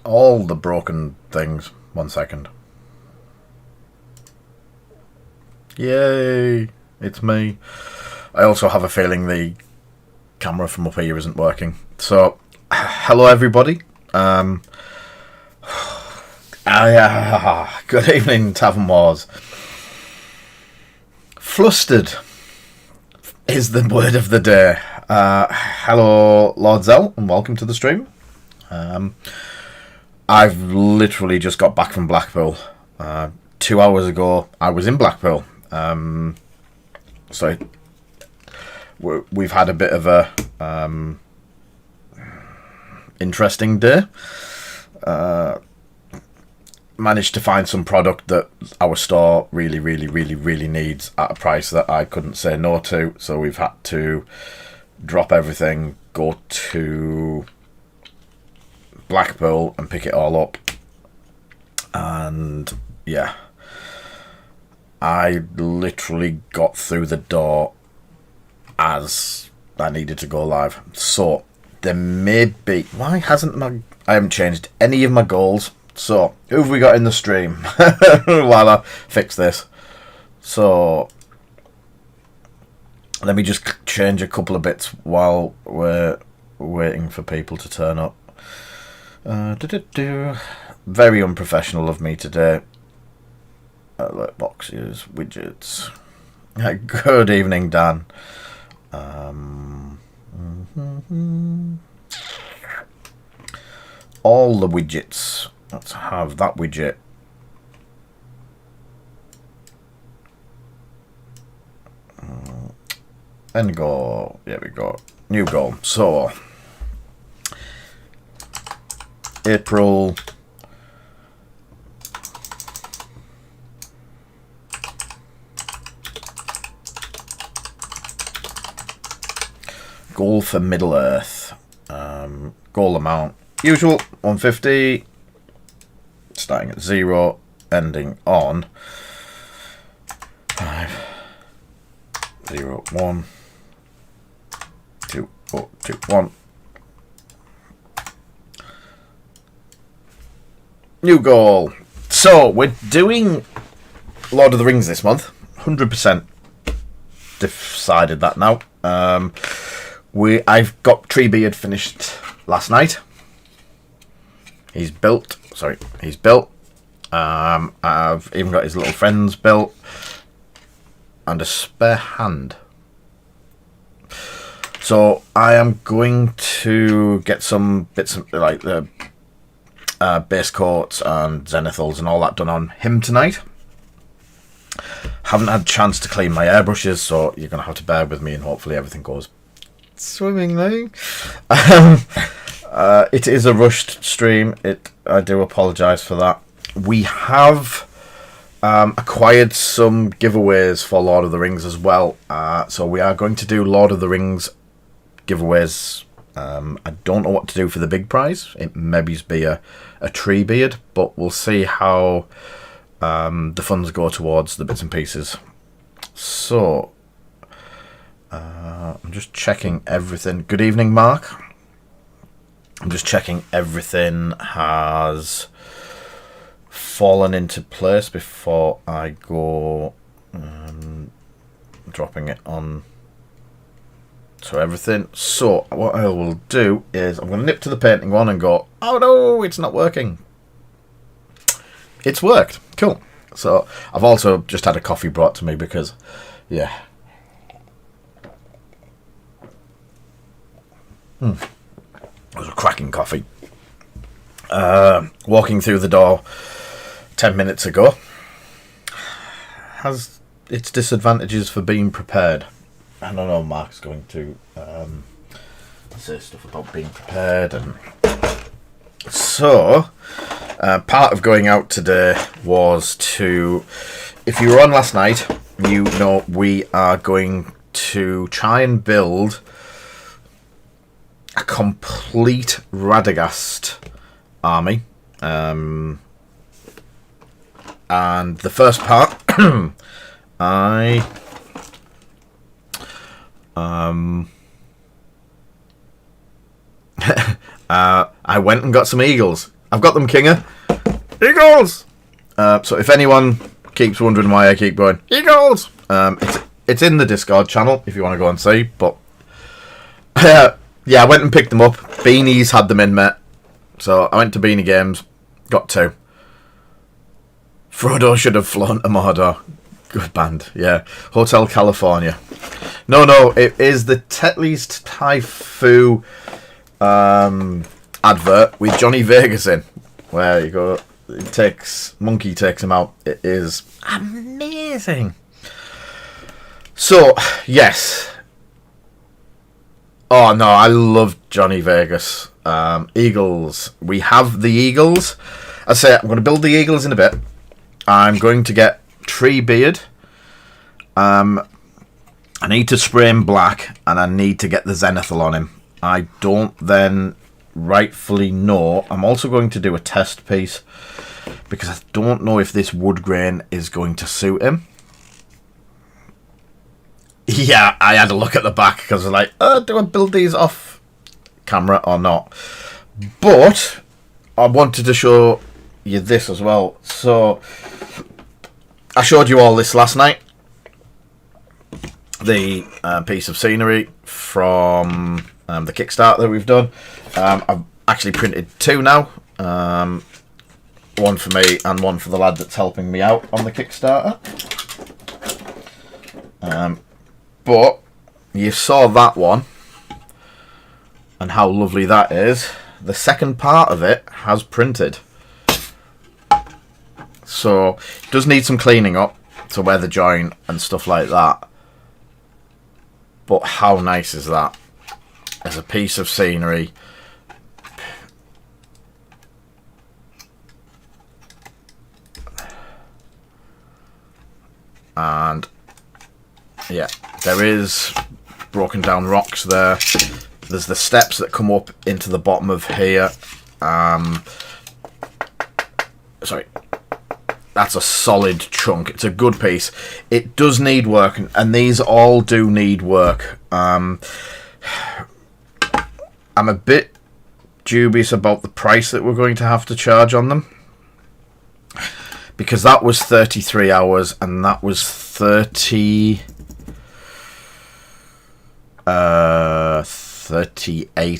all the broken things. 1 second. Yay! It's me. I also have a feeling the camera from up here isn't working. So, hello everybody. Good evening, Tavern Wars. Flustered is the word of the day. Hello, Lord Zell, and welcome to the stream. I've literally just got back from Blackpool. 2 hours ago, I was in Blackpool. So we've had a bit of a interesting day. Managed to find some product that our store really needs at a price that I couldn't say no to. So we've had to drop everything, go to Blackpool and pick it all up. And yeah, I literally got through the door as I needed to go live. So there may be... I haven't changed any of my goals. So, who have we got in the stream while I fix this? So, let me just change a couple of bits while we're waiting for people to turn up. Very unprofessional of me today. Alert boxes, widgets. Good evening, Dan. All the widgets. Let's have that widget. End goal. There we go. New goal. So, April. Goal for Middle Earth. Goal amount. Usual 150. Starting at 0, ending on 5, 0, 1, 2, 4, 2, 1. New goal. So we're doing Lord of the Rings this month. 100% decided that now. I've got Treebeard finished last night. He's built. I've even got his little friends built. And a spare hand. So I am going to get some bits of, like the base coats and zenithals and all that done on him tonight. Haven't had a chance to clean my airbrushes, so you're going to have to bear with me and hopefully everything goes swimmingly. It is a rushed stream. I do apologise for that. We have acquired some giveaways for Lord of the Rings as well. So we are going to do Lord of the Rings giveaways. I don't know what to do for the big prize. It maybe be a Treebeard, but we'll see how the funds go towards the bits and pieces. So I'm just checking everything. Good evening, Mark. I'm just checking everything has fallen into place before I go dropping it on to everything. So what I will do is I'm going to nip to the painting one and go, oh no, it's not working. It's worked. Cool. So I've also just had a coffee brought to me because, yeah. It was a cracking coffee. Walking through the door 10 minutes ago has its disadvantages for being prepared. I don't know, Mark's going to say stuff about being prepared. And so, part of going out today was to, if you were on last night, you know we are going to try and build a complete Radagast army. And the first part, I went and got some eagles. I've got them, Kinger. Eagles! So if anyone keeps wondering why I keep going, Eagles! It's in the Discord channel if you want to go and see. But yeah, I went and picked them up. Beanies had them in, mate. So I went to Beanie Games, got 2. Frodo should have flown to Mordor. Good band, yeah. Hotel California. No, it is the Tetley's Typhoo advert with Johnny Vegas in, where you go, Monkey takes him out. It is amazing. So, yes. Oh no, I love Johnny Vegas. Eagles. We have the Eagles. I say I'm going to build the Eagles in a bit. I'm going to get Tree Beard. I need to spray him black, and I need to get the Zenithal on him. I don't then rightfully know. I'm also going to do a test piece because I don't know if this wood grain is going to suit him. Yeah, I had a look at the back because I was like, do I build these off camera or not? But I wanted to show you this as well. So I showed you all this last night. The piece of scenery from the Kickstarter that we've done. I've actually printed 2 now. One for me and one for the lad that's helping me out on the Kickstarter. But you saw that one and how lovely that is. The second part of it has printed. So it does need some cleaning up to wear the joint and stuff like that. But how nice is that as a piece of scenery? And yeah, there is broken down rocks there. There's the steps that come up into the bottom of here. Sorry. That's a solid chunk. It's a good piece. It does need work, and these all do need work. I'm a bit dubious about the price that we're going to have to charge on them, because that was 33 hours and that was 38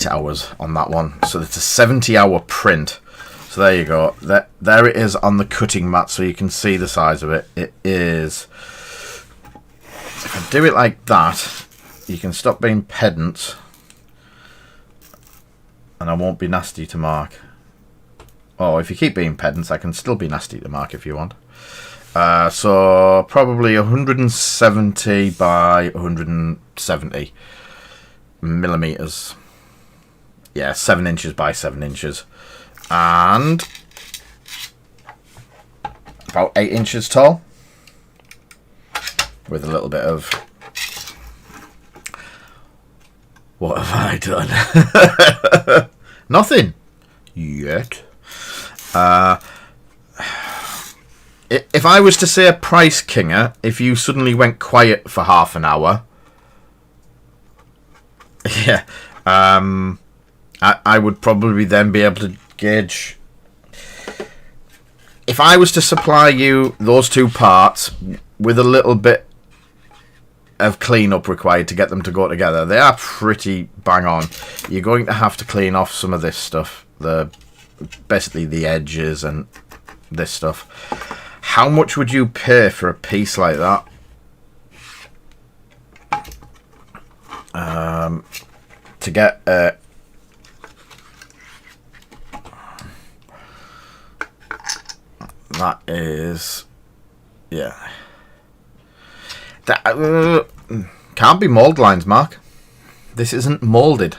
hours on that one. So it's a 70-hour print. So there you go. There it is on the cutting mat, so you can see the size of it. It is. If I do it like that, you can stop being pedants, and I won't be nasty to mark. Oh, if you keep being pedants, I can still be nasty to mark if you want. So probably 170 by 170 millimeters. Yeah, 7 inches by 7 inches. And about 8 inches tall, with a little bit of, what have I done? Nothing yet. If I was to say a price, Kinger, if you suddenly went quiet for half an hour, yeah, I would probably then be able to gauge. If I was to supply you those 2 parts with a little bit of cleanup required to get them to go together, they are pretty bang on. You're going to have to clean off some of this stuff, basically the edges and this stuff. How much would you pay for a piece like that? To get that is, yeah. That can't be mould lines, Mark. This isn't moulded.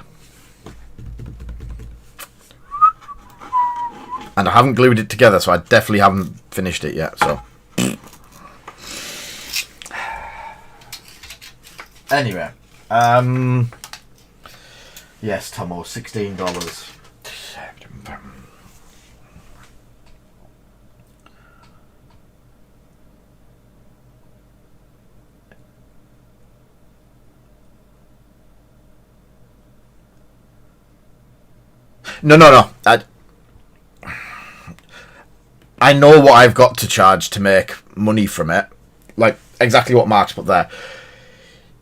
And I haven't glued it together, so I definitely haven't finished it yet. So anyway, yes, Tomo, $16. No. I know what I've got to charge to make money from it. Like, exactly what Mark's put there.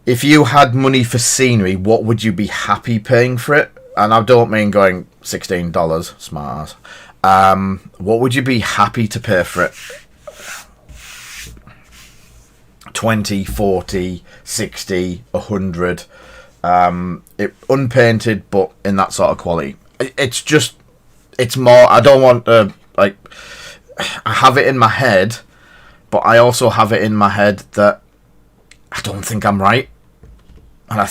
If you had money for scenery, what would you be happy paying for it? And I don't mean going $16, smart ass. What would you be happy to pay for it? 20, 40, 60, 100. Unpainted, but in that sort of quality. It's more, I don't want to, like, I have it in my head, but I also have it in my head that I don't think I'm right. And I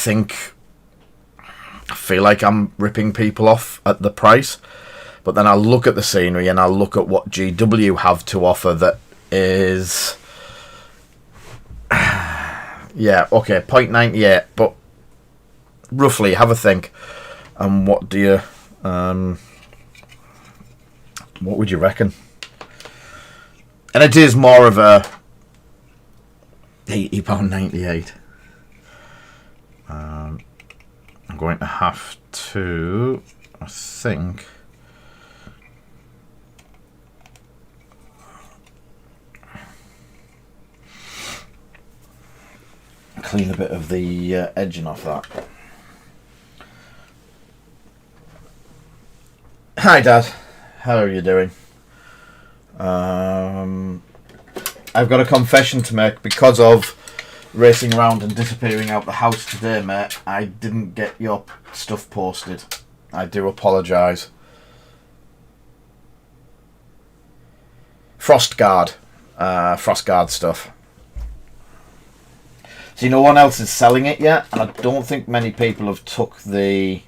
feel like I'm ripping people off at the price. But then I look at the scenery and I look at what GW have to offer that is... yeah, okay, 0.98, but roughly, have a think. And what do you... what would you reckon? And it is more of a £80.98. I'm going to have to, I think, clean a bit of the edging off that. Hi Dad, how are you doing? I've got a confession to make. Because of racing around and disappearing out the house today, mate, I didn't get your stuff posted. I do apologise. Frostguard stuff. See, no one else is selling it yet, and I don't think many people have took the...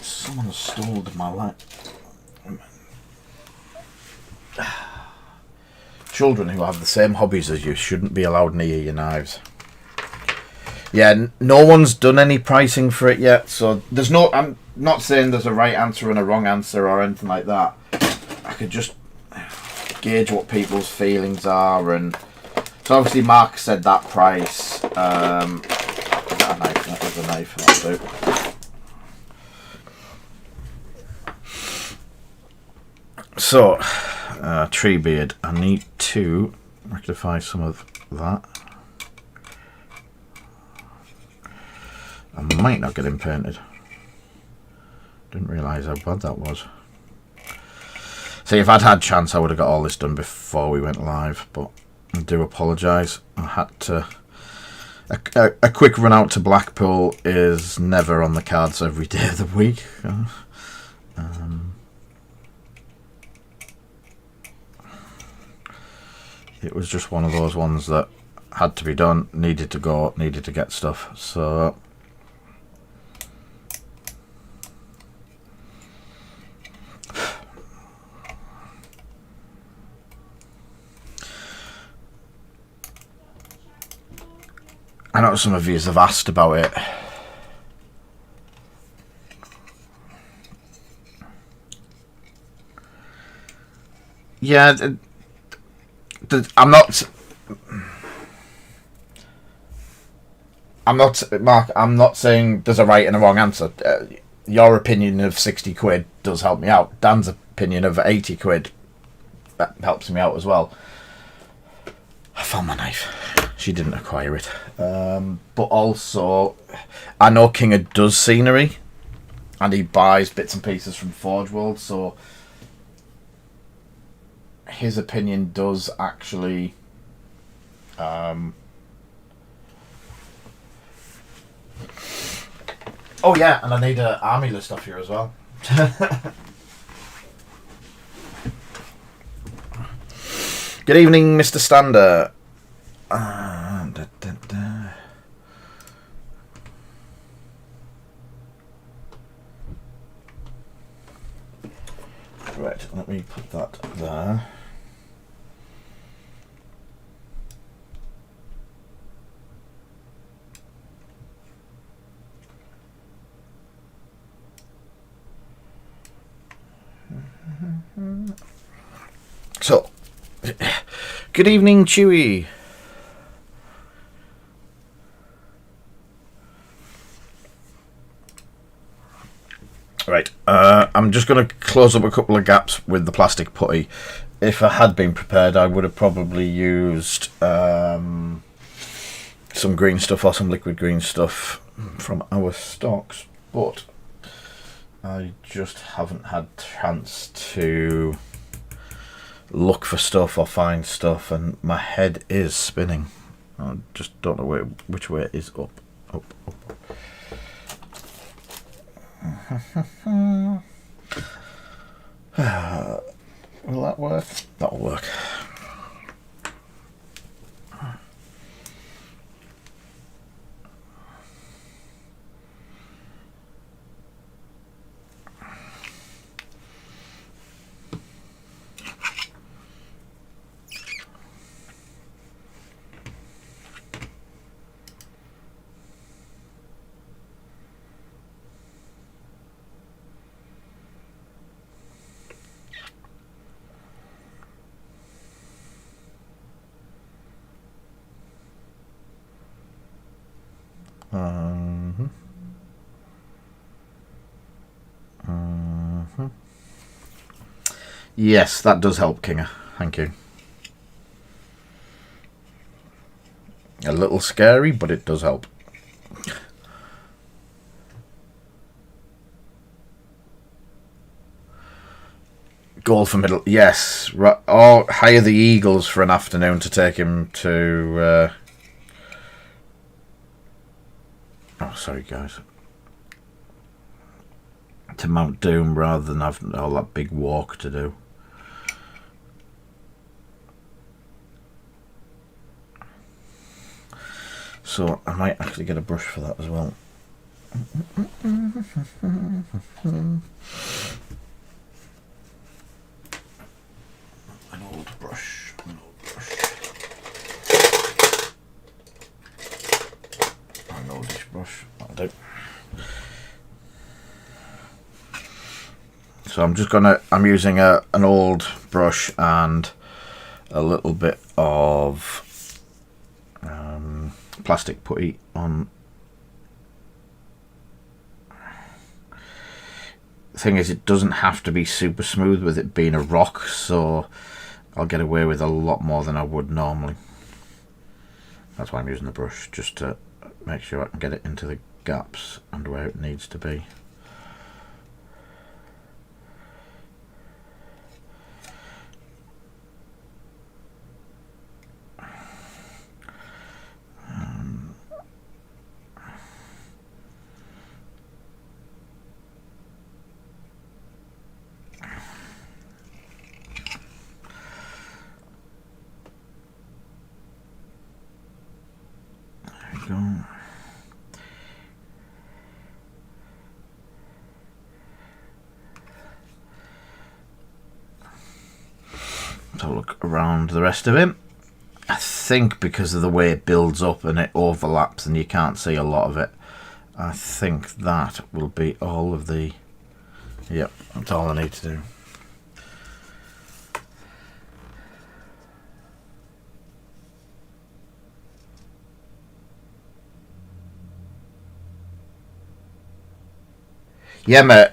Someone has stolen my light. Children who have the same hobbies as you shouldn't be allowed near your knives. Yeah, no one's done any pricing for it yet, so there's no... I'm not saying there's a right answer and a wrong answer or anything like that. I could just gauge what people's feelings are, and so obviously Mark said that price. Is that a knife? That is a knife. That'll do. So, tree beard. I need to rectify some of that. I might not get him painted. Didn't realise how bad that was. See, if I'd had chance, I would have got all this done before we went live, but I do apologise. I had to... A quick run out to Blackpool is never on the cards every day of the week. It was just one of those ones that had to be done, needed to go, needed to get stuff. So I know some of you have asked about it. Yeah, I'm not, Mark, I'm not saying there's a right and a wrong answer. Your opinion of 60 quid does help me out. Dan's opinion of 80 quid, that helps me out as well. I found my knife. She didn't acquire it. But also, I know Kinga does scenery, and he buys bits and pieces from Forge World, so his opinion does actually oh yeah, and I need an army list off here as well. Good evening, Mr. Stander. Right, let me put that there. So, good evening, Chewy. I'm just going to close up a couple of gaps with the plastic putty. If I had been prepared, I would have probably used some green stuff or some liquid green stuff from our stocks, but I just haven't had chance to look for stuff or find stuff, and my head is spinning. I just don't know which way it is up. Will that work? That'll work. Yes, that does help, Kinger. Thank you. A little scary, but it does help. Goal for middle. Yes. Or hire the Eagles for an afternoon to take him to... Oh, sorry, guys. To Mount Doom rather than have all that big walk to do. So I might actually get a brush for that as well. An old brush. An oldish brush. That'll do. So I'm using an old brush and a little bit of plastic putty on. The thing is, it doesn't have to be super smooth with it being a rock, so I'll get away with a lot more than I would normally. That's why I'm using the brush, just to make sure I can get it into the gaps and where it needs to be. So look around the rest of him. I think because of the way it builds up and it overlaps and you can't see a lot of it, I think that will be all of the... Yep, that's all I need to do. Yeah, mate.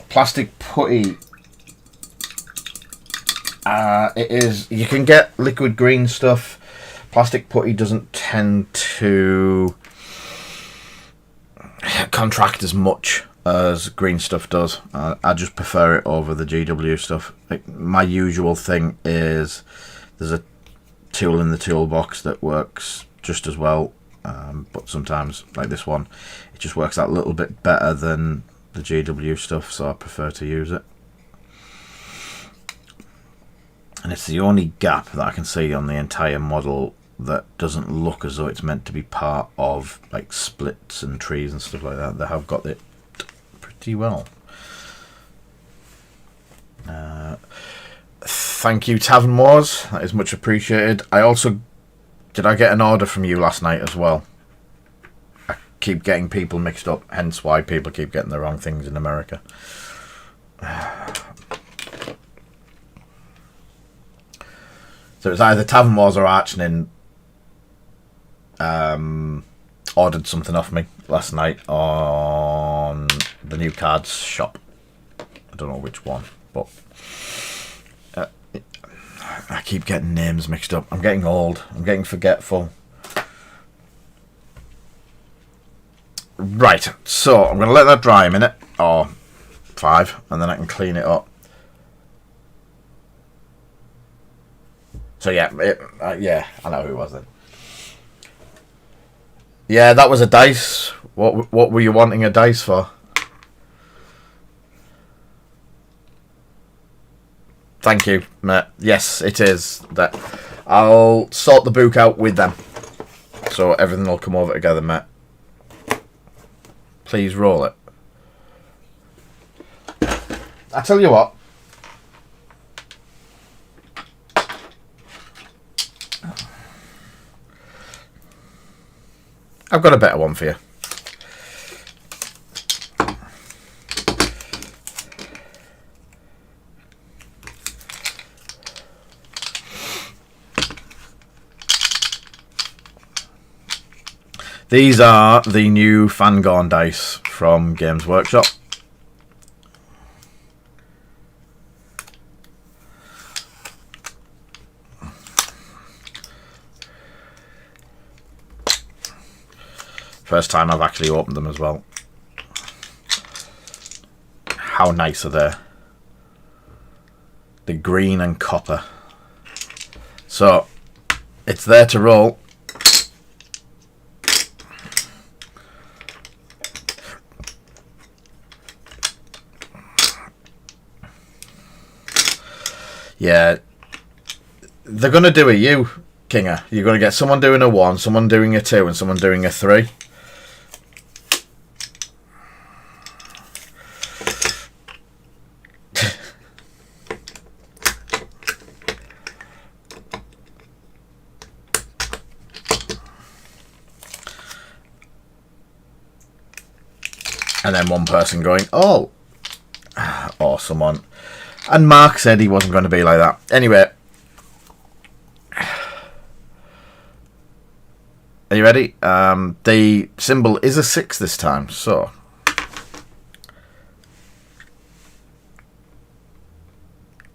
Plastic putty. It is. You can get liquid green stuff. Plastic putty doesn't tend to contract as much as green stuff does. I just prefer it over the GW stuff. Like, my usual thing is there's a tool in the toolbox that works just as well. But sometimes, like this one, it just works out a little bit better than the GW stuff, so I prefer to use it. And it's the only gap that I can see on the entire model that doesn't look as though it's meant to be part of like splits and trees and stuff like that. They have got it pretty well. Thank you, Tavern Wars. That is much appreciated. Did I get an order from you last night as well? I keep getting people mixed up, hence why people keep getting the wrong things in America. So it's either Tavern Wars or Archnin ordered something off me last night on the new cards shop. don't know which one, but I keep getting names mixed up. I'm getting old. I'm getting forgetful. Right, so I'm going to let that dry a minute, or 5, and then I can clean it up. So yeah, yeah, I know who it was then. Yeah, that was a dice. What were you wanting a dice for? Thank you, mate. Yes, it is. That I'll sort the book out with them, so everything will come over together, mate. Please roll it. I tell you what. I've got a better one for you. These are the new Fangorn dice from Games Workshop. First time I've actually opened them as well. How nice are they? The green and copper. So, it's there to roll. Yeah, they're going to do a U, Kinger. You're going to get someone doing a 1, someone doing a 2, and someone doing a 3. And then one person going, oh, or someone. And Mark said he wasn't going to be like that. Anyway. Are you ready? The symbol is a 6 this time, so.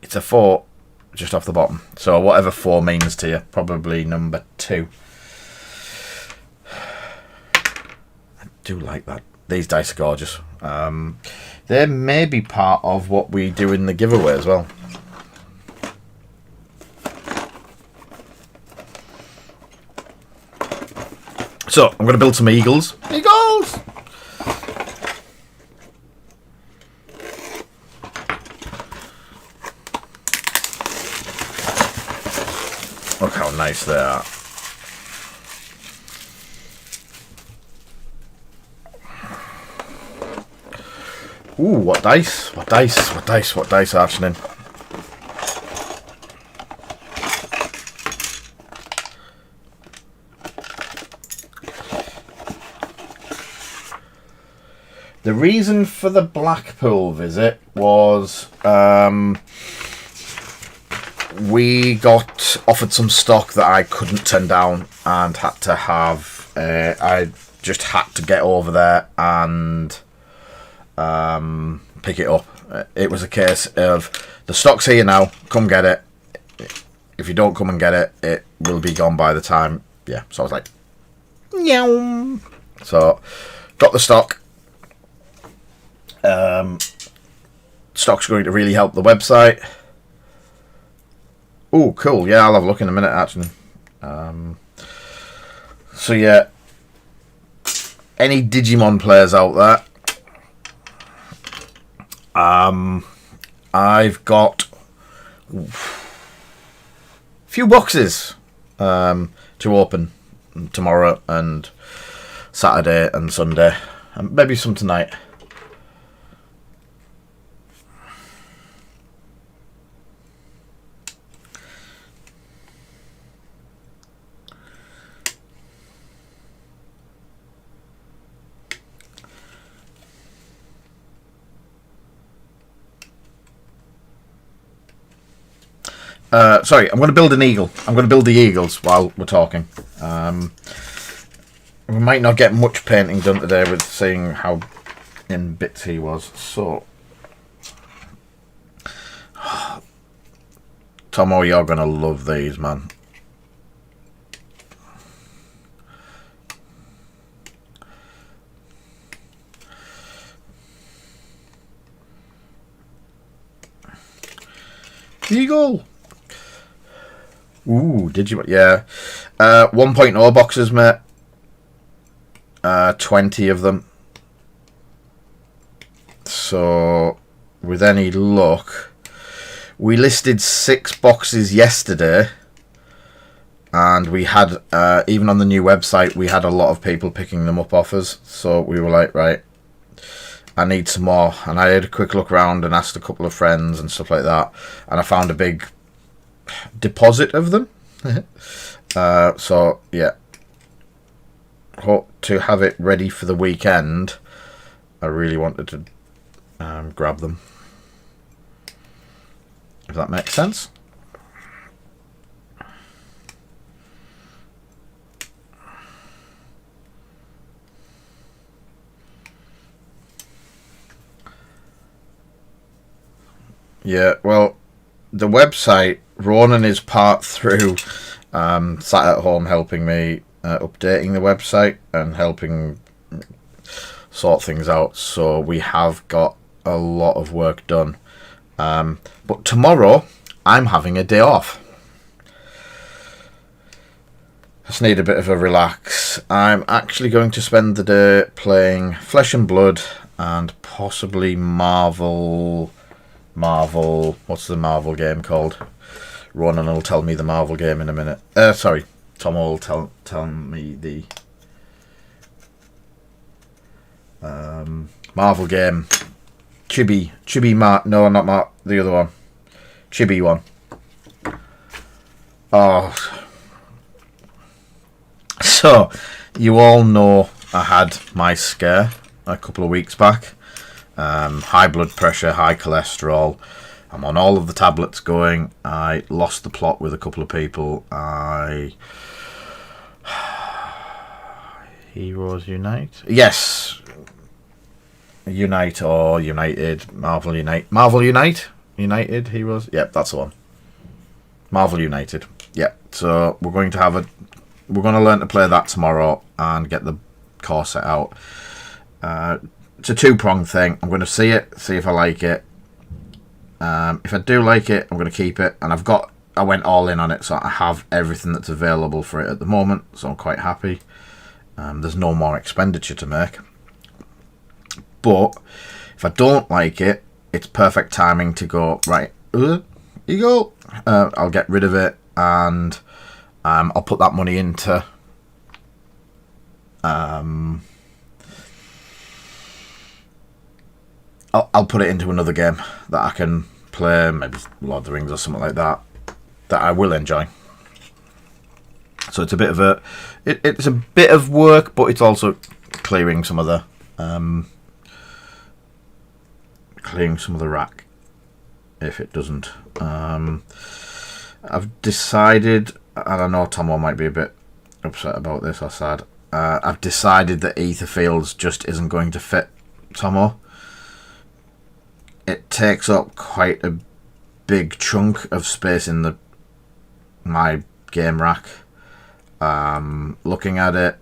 It's a 4 just off the bottom. So whatever 4 means to you, probably number 2. I do like that. These dice are gorgeous. They may be part of what we do in the giveaway as well. So, I'm going to build some eagles. Eagles! Look how nice they are. Ooh, what dice? What dice? What dice? What dice are happening? The reason for the Blackpool visit was we got offered some stock that I couldn't turn down and had to have. I just had to get over there and pick it up. It was a case of the stock's here now, come get it. If you don't come and get it, it will be gone by the time. Yeah, so I was like, meow. So got the stock. Stock's going to really help the website. Oh, cool. Yeah, I'll have a look in a minute actually. So yeah, any Digimon players out there, I've got a few boxes to open tomorrow and Saturday and Sunday, and maybe some tonight. Sorry, I'm going to build an eagle. I'm going to build the eagles while we're talking. We might not get much painting done today with seeing how in bits he was. So, Tomo, you're going to love these, man. Eagle. Ooh, did you? Yeah. 1.0 boxes, mate. 20 of them. So, with any luck, we listed 6 boxes yesterday, and we had, even on the new website, we had a lot of people picking them up off us. So we were like, right, I need some more. And I had a quick look around and asked a couple of friends and stuff like that, and I found a big deposit of them. So yeah, hope to have it ready for the weekend. I really wanted to grab them, if that makes sense. Yeah, well, the website, Ronan is part through, sat at home helping me updating the website and helping sort things out. So we have got a lot of work done. But tomorrow, I'm having a day off. Just need a bit of a relax. I'm actually going to spend the day playing Flesh and Blood and possibly Marvel. What's the Marvel game called? Ronan will tell me the Marvel game in a minute. Sorry, Tom will tell me the Marvel game. Chibi no, not Mark, the other one. Chibi one. Oh. So, you all know I had my scare a couple of weeks back. High blood pressure, high cholesterol. I'm on all of the tablets going. I lost the plot with a couple of people. Heroes Unite? Yes. Unite or United. Marvel Unite. Marvel Unite? United Heroes? Yep, that's the one. Marvel United. Yep. So we're going to learn to play that tomorrow and get the core set out. It's a 2-pronged thing. I'm going to see if I like it. If I do like it, I'm going to keep it. And I went all in on it, so I have everything that's available for it at the moment. So I'm quite happy. There's no more expenditure to make. But if I don't like it, it's perfect timing to go, right, here you go. I'll get rid of it, and I'll put that money into I'll put it into another game that I can play, maybe Lord of the Rings or something like that I will enjoy. So it's a bit of it's a bit of work, but it's also clearing some of the rack if it doesn't. I've decided, and I know Tomo might be a bit upset about this or sad. I've decided that Ether Fields just isn't going to fit Tomo. It takes up quite a big chunk of space in my game rack. Looking at it,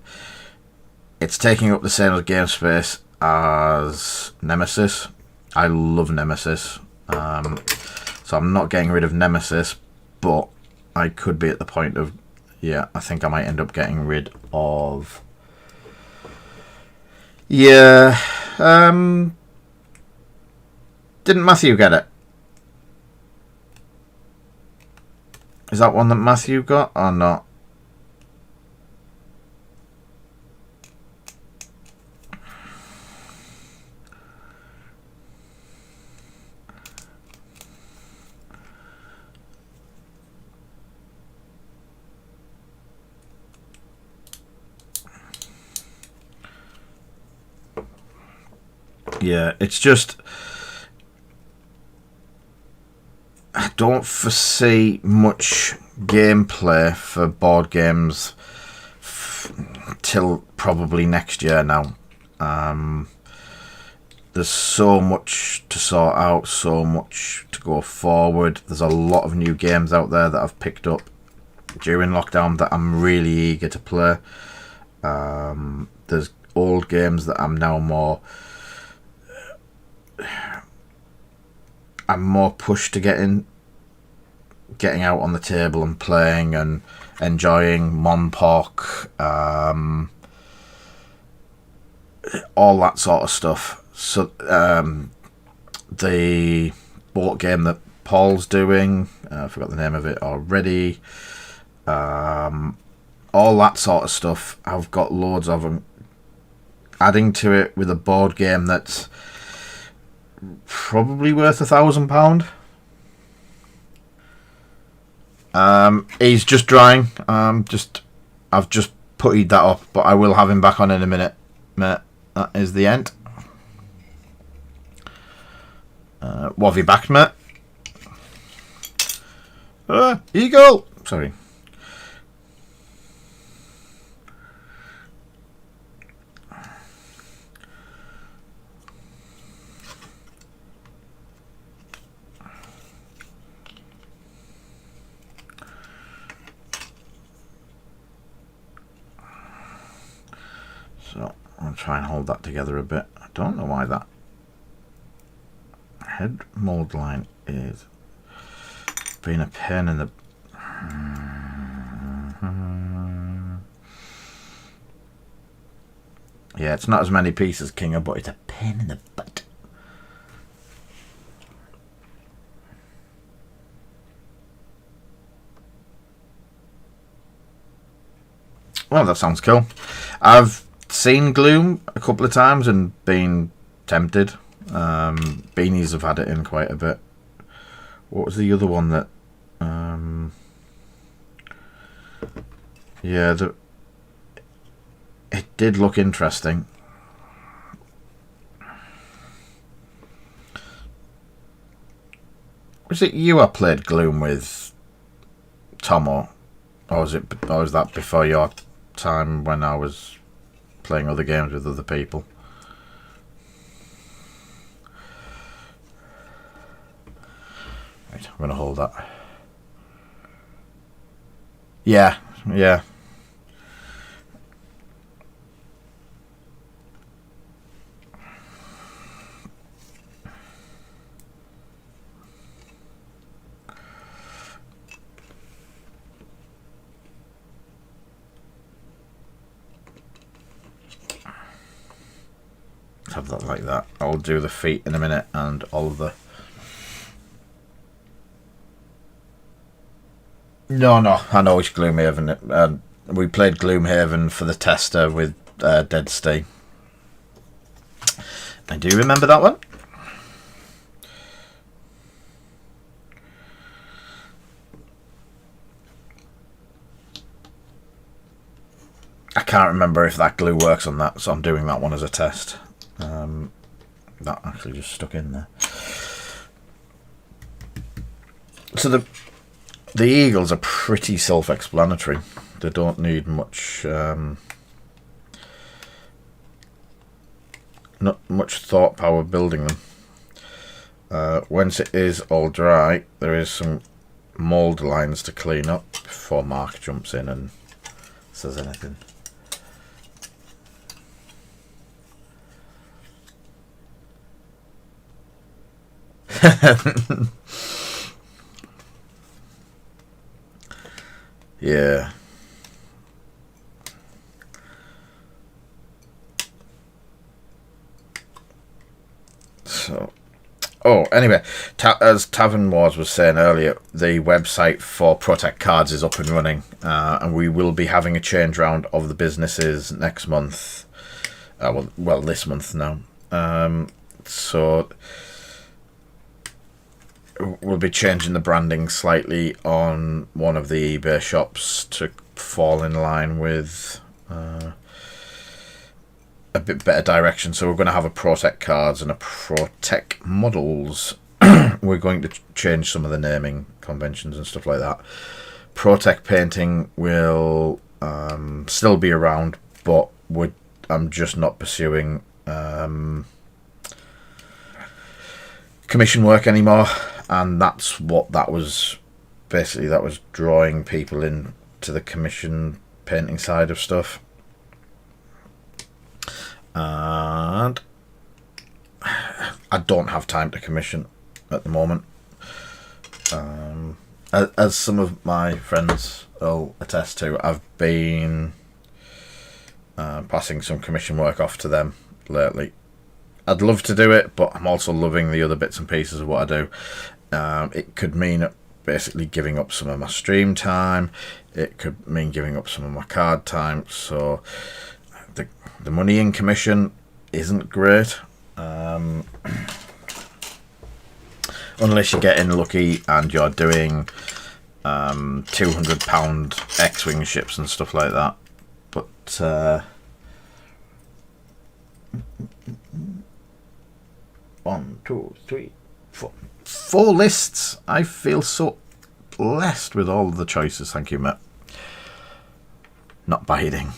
it's taking up the same as game space as Nemesis. I love Nemesis, so I'm not getting rid of Nemesis, but I could be at the point of, yeah, I think I might end up getting rid of, yeah. Didn't Matthew get it? Is that one that Matthew got or not? Yeah, it's just, I don't foresee much gameplay for board games till probably next year now. there's so much to sort out, so much to go forward. There's a lot of new games out there that I've picked up during lockdown that I'm really eager to play. There's old games that I'm now more pushed to getting out on the table and playing and enjoying Monpok, all that sort of stuff. So the board game that Paul's doing, I forgot the name of it already, all that sort of stuff, I've got loads of them. Adding to it with a board game that's probably worth £1,000. He's just drying. I've just puttied that up, but I will have him back on in a minute, mate. That is the end. What have you back, mate? Eagle! Sorry. So, I'll try and hold that together a bit. I don't know why that head mold line is being a pain in the... Yeah, it's not as many pieces, Kinger, but it's a pain in the butt. Well, that sounds cool. I've seen Gloom a couple of times and been tempted. Beanies have had it in quite a bit. What was the other one that... yeah, it did look interesting. Was it you I played Gloom with, Tom, or was that before your time when I was playing other games with other people? Right, I'm gonna hold that. Yeah. Have that like that. I'll do the feet in a minute and all of the... No, I know it's Gloomhaven. We played Gloomhaven for the tester with Dead Stay. I do remember that one. I can't remember if that glue works on that, so I'm doing that one as a test. That actually just stuck in there. So the eagles are pretty self-explanatory. They don't need much, not much thought power building them. Once it is all dry, there is some mould lines to clean up before Mark jumps in and says anything. Yeah. So, anyway, as Tavern Wars was saying earlier, the website for Protect Cards is up and running, and we will be having a change round of the businesses next month. Well, this month now. So we'll be changing the branding slightly on one of the eBay shops to fall in line with a bit better direction. So we're going to have a Protect Cards and a Protect Models. We're going to change some of the naming conventions and stuff like that. Protect Painting will still be around, but I'm just not pursuing commission work anymore, and that's what that was. Basically, that was drawing people in to the commission painting side of stuff. And I don't have time to commission at the moment. As some of my friends will attest to, I've been passing some commission work off to them lately. I'd love to do it, but I'm also loving the other bits and pieces of what I do. It could mean basically giving up some of my stream time. It could mean giving up some of my card time. So the money in commission isn't great. Unless you're getting lucky and you're doing £200 X-Wing ships and stuff like that. But 1, 2, 3, 4. 4 lists. I feel so blessed with all the choices. Thank you, Matt. Not biting.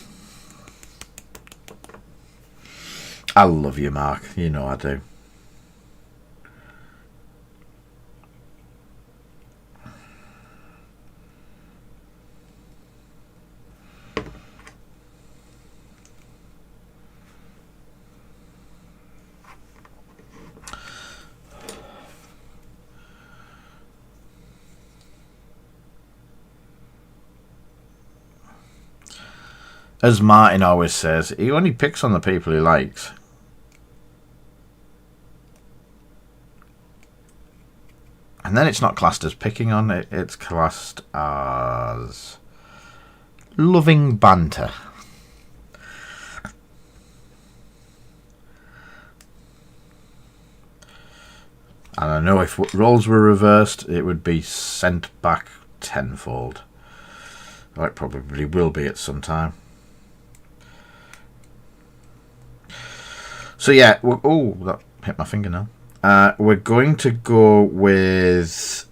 I love you, Mark. You know I do. As Martin always says, he only picks on the people he likes. And then it's not classed as picking on it, it's classed as loving banter. And I know if roles were reversed, it would be sent back tenfold. Well, it probably will be at some time. So yeah, oh, that hit my finger now. We're going to go with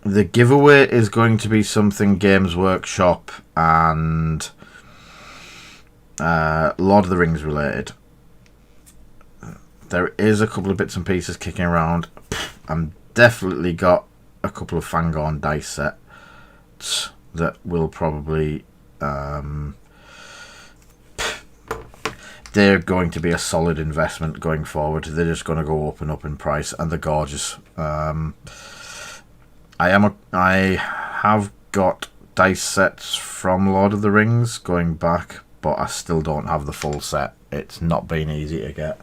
the giveaway is going to be something Games Workshop and Lord of the Rings related. There is a couple of bits and pieces kicking around. I'm definitely got a couple of Fangorn dice sets that will probably they're going to be a solid investment going forward. They're just going to go up and up in price, and they're gorgeous. I have got dice sets from Lord of the Rings going back, but I still don't have the full set. It's not been easy to get.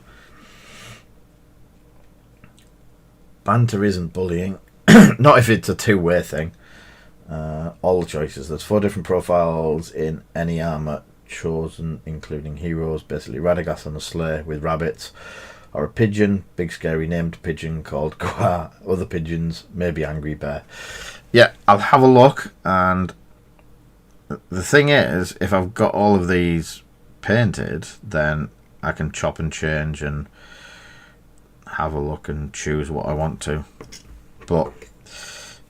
Banter isn't bullying. Not if it's a two-way thing. All the choices. There's 4 different profiles in any armour chosen, including heroes, basically Radagast on a sleigh with rabbits, or a pigeon, big scary named pigeon called Kwa, other pigeons, maybe Angry Bear. Yeah, I'll have a look, and the thing is, if I've got all of these painted, then I can chop and change and have a look and choose what I want to. But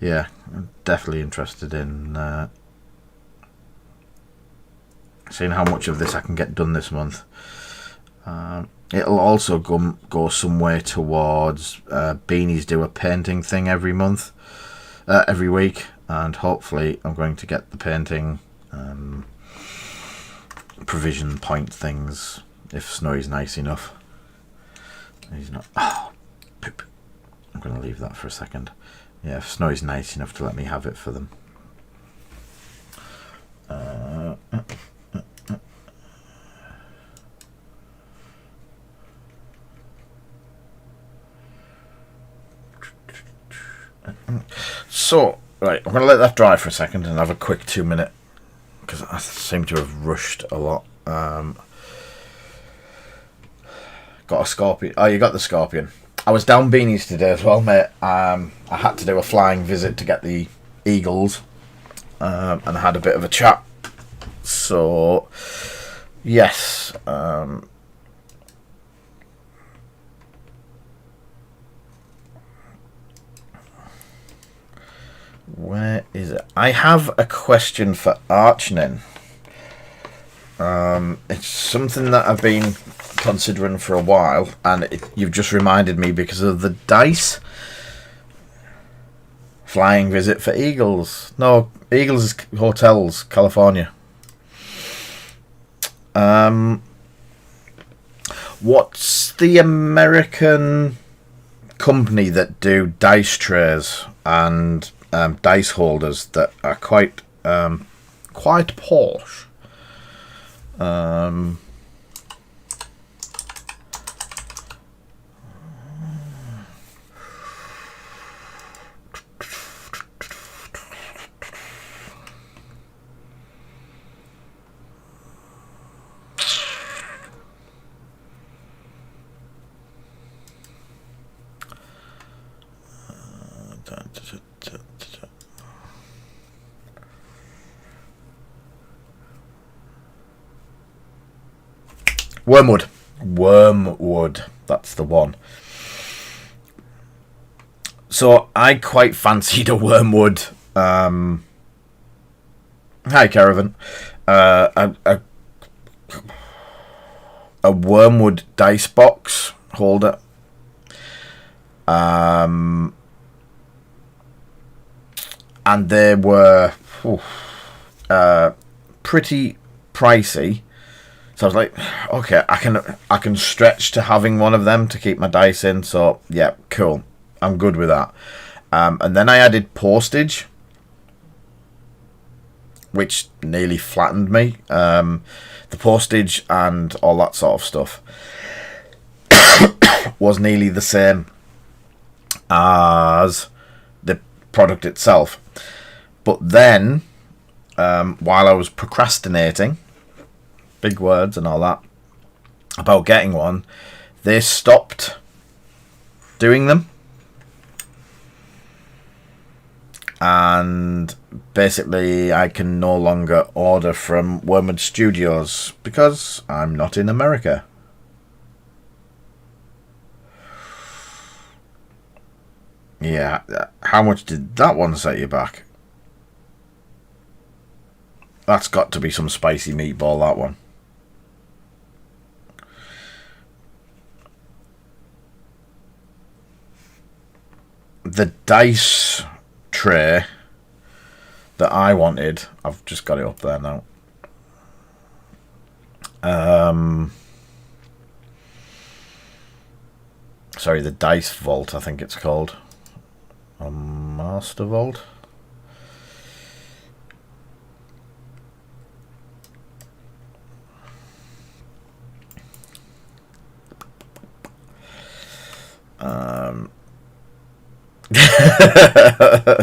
yeah, I'm definitely interested in seeing how much of this I can get done this month. It'll also go some way towards Beanies do a painting thing every month, every week, and hopefully I'm going to get the painting provision point things if Snowy's nice enough. He's not. Oh, poop. I'm going to leave that for a second. Yeah, if Snowy's nice enough to let me have it for them. So, right, I'm going to let that dry for a second and have a quick 2-minute, because I seem to have rushed a lot. Got a scorpion. Oh, you got the scorpion. I was down Beanies today as well, mate. I had to do a flying visit to get the eagles, and I had a bit of a chat. So, yes. Where is it? I have a question for Archnin. It's something that I've been considering for a while, and you've just reminded me because of the dice. Flying visit for Eagles. No, Eagles is Hotels, California. What's the American company that do dice trays and dice holders that are quite posh? Wormwood, that's the one. So I quite fancied a Wormwood. Hi, Caravan. A Wormwood dice box holder. And they were pretty pricey. So I was like, okay, I can stretch to having one of them to keep my dice in. So yeah, cool. I'm good with that. And then I added postage, which nearly flattened me. The postage and all that sort of stuff was nearly the same as the product itself. But then, while I was procrastinating, big words and all that, about getting one, they stopped doing them. And basically I can no longer order from Wormwood Studios because I'm not in America. Yeah, how much did that one set you back? That's got to be some spicy meatball, that one. The dice tray that I wanted, I've just got it up there now. Sorry, the dice vault, I think it's called. A master vault.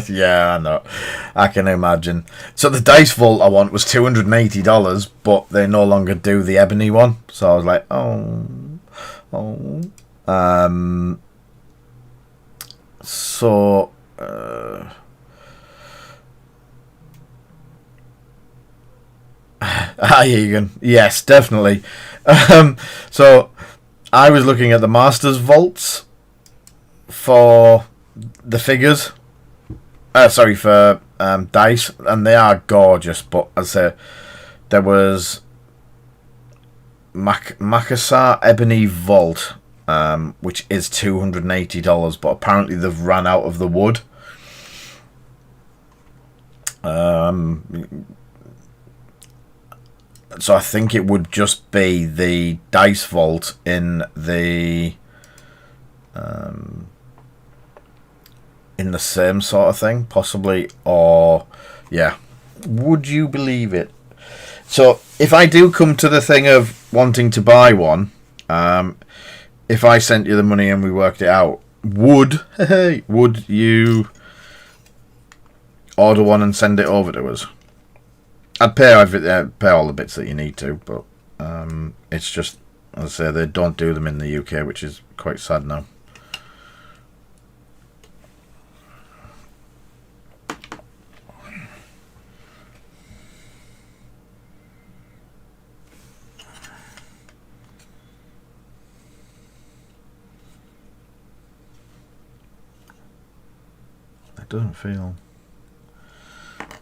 Yeah, I know. I can imagine. So the dice vault I want was $280, but they no longer do the ebony one. So I was like, so hi, Egan. Yes, definitely. So I was looking at the Masters vaults for the figures. Sorry, for dice, and they are gorgeous. But as I say, there was Makassar Ebony Vault, which is $280, but apparently they've ran out of the wood. So I think it would just be the dice vault in the same sort of thing, possibly, or yeah. Would you believe it? So if I do come to the thing of wanting to buy one, if I sent you the money and we worked it out, would you order one and send it over to us? I'd pay all the bits that you need to, but it's just, as I say, they don't do them in the UK, which is quite sad now. It doesn't feel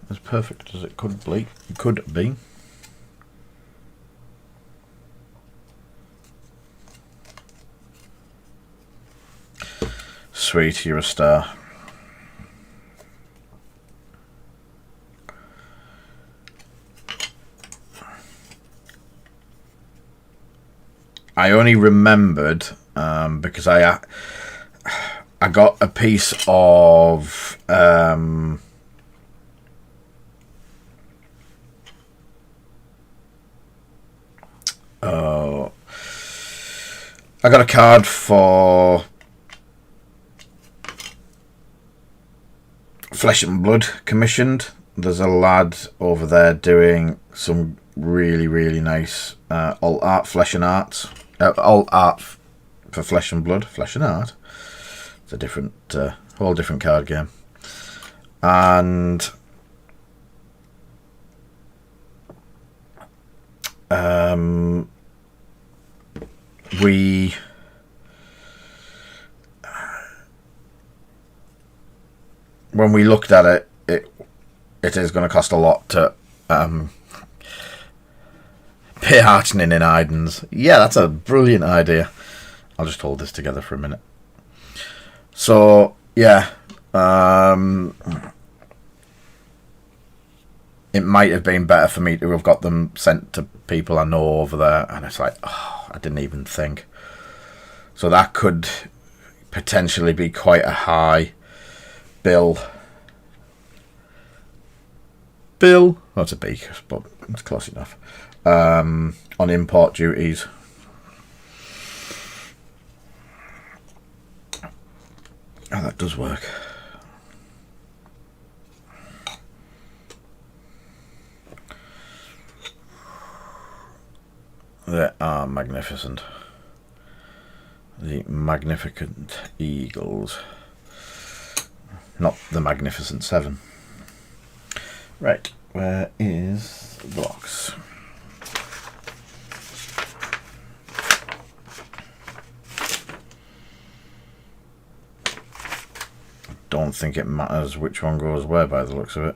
as perfect as it could be. Sweet, you're a star. I only remembered because I got a piece of I got a card for Flesh and Blood commissioned. There's a lad over there doing some really, really nice alt art, Flesh and Arts. Alt art for Flesh and Blood. Flesh and Art. It's a different, whole different card game. And when we looked at it, it is going to cost a lot to pay heartening in Idens. Yeah, that's a brilliant idea. I'll just hold this together for a minute. So yeah, it might have been better for me to have got them sent to people I know over there, and it's like, oh, I didn't even think. So that could potentially be quite a high bill. That's a beak, but it's close enough. On import duties. Oh, that does work. They are magnificent. The Magnificent Eagles. Not the Magnificent Seven. Right, where is the box? Don't think it matters which one goes where by the looks of it.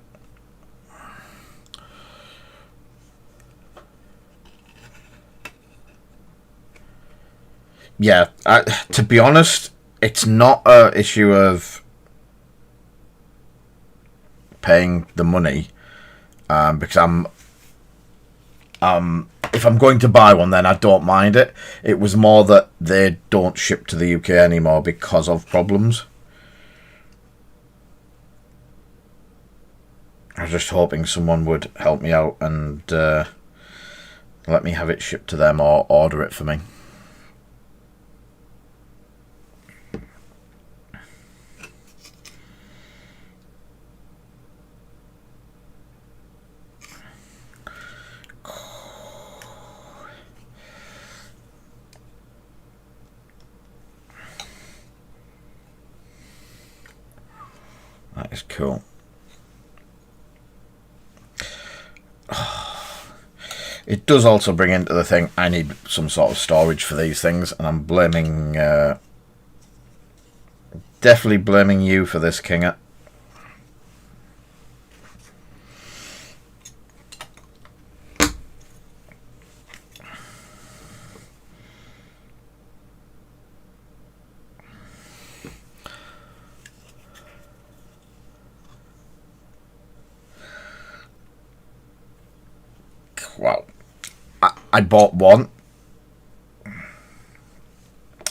Yeah, to be honest, it's not an issue of paying the money, because if I'm going to buy one, then I don't mind it. It was more that they don't ship to the UK anymore because of problems. I was just hoping someone would help me out and let me have it shipped to them or order it for me. That is cool. It does also bring into the thing, I need some sort of storage for these things, and I'm blaming, definitely blaming you for this, Kinga. Wow. I bought one,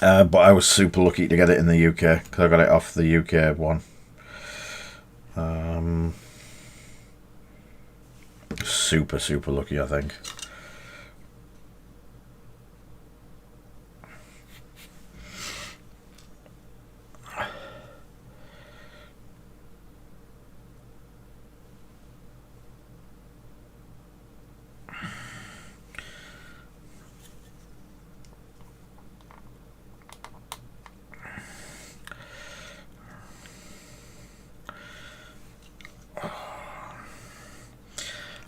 but I was super lucky to get it in the UK because I got it off the UK one. Super lucky, I think.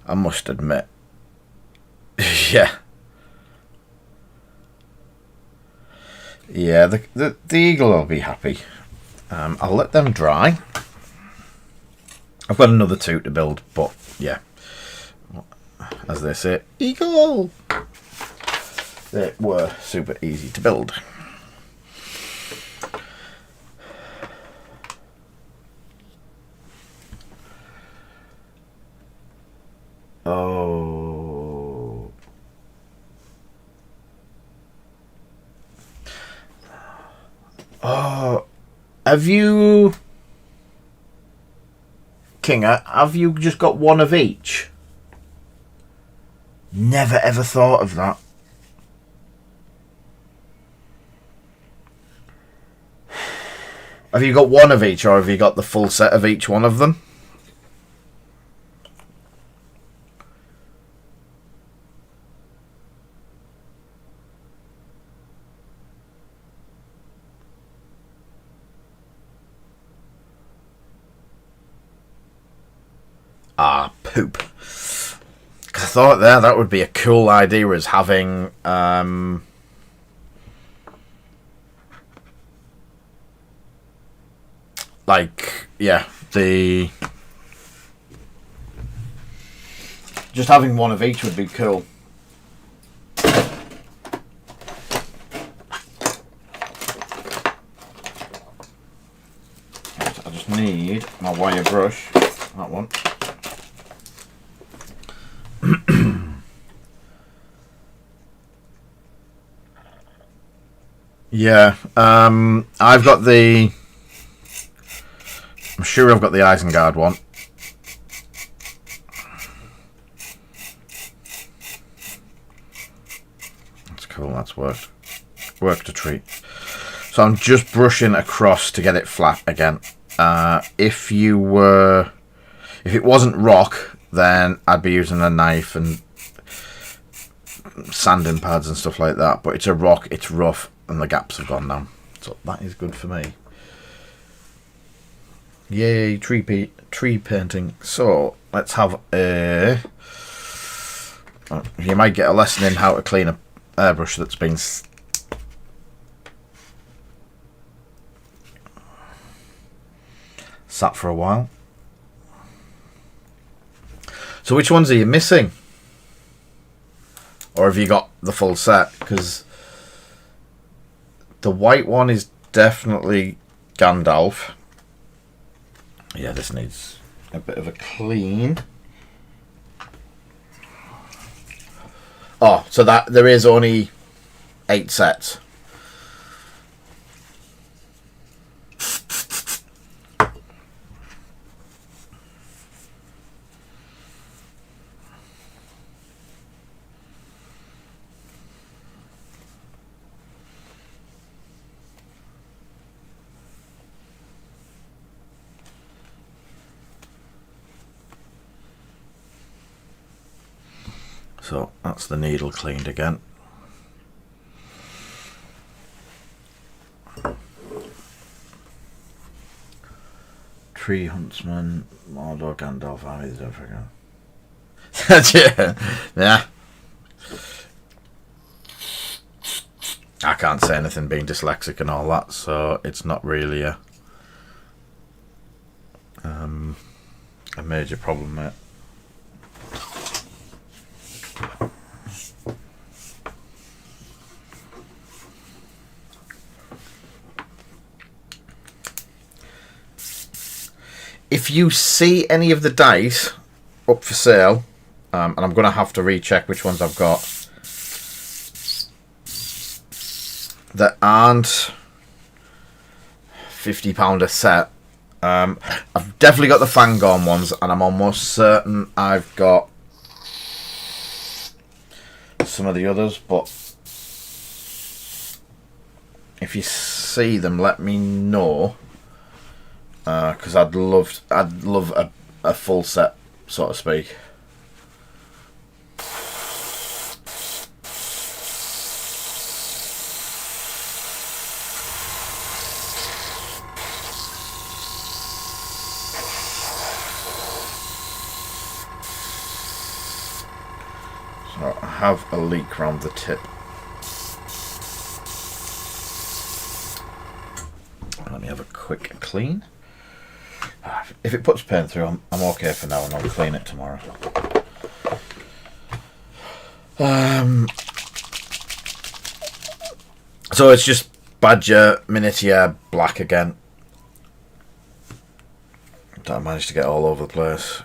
I must admit, yeah, the eagle will be happy. I'll let them dry. I've got another two to build, but yeah, as they say, eagle. They were super easy to build. Oh. Oh. Have you... King, have you just got one of each? Never ever thought of that. Have you got one of each, or have you got the full set of each one of them? Ah, poop. I thought that would be a cool idea, as having like, yeah, just having one of each would be cool. I just need my wire brush. That one. Yeah, I've got the... I'm sure I've got the Isengard one. That's cool, that's worked. Worked a treat. So I'm just brushing across to get it flat again. If it wasn't rock, then I'd be using a knife and sanding pads and stuff like that. But it's a rock, it's rough, and the gaps have gone down. So that is good for me. Yay, tree painting. So let's have a... You might get a lesson in how to clean a airbrush that's been... sat for a while. So which ones are you missing? Or have you got the full set? Because the white one is definitely Gandalf. Yeah, this needs a bit of a clean. Oh, so that there is only 8 sets. So that's the needle cleaned again. Tree Huntsman, Mordor, Gandalf, Armies, Africa. Yeah. I can't say anything being dyslexic and all that, so it's not really a major problem, mate. If you see any of the dice up for sale, and I'm going to have to recheck which ones I've got, that aren't £50 a set, I've definitely got the Fangorn ones, and I'm almost certain I've got some of the others, but if you see them, let me know. Because I'd love a full set, so to speak. So I have a leak around the tip. Let me have a quick clean. If it puts paint through, I'm okay for now, and I'll clean it tomorrow. So it's just Badger Miniature Black again. That I managed to get all over the place.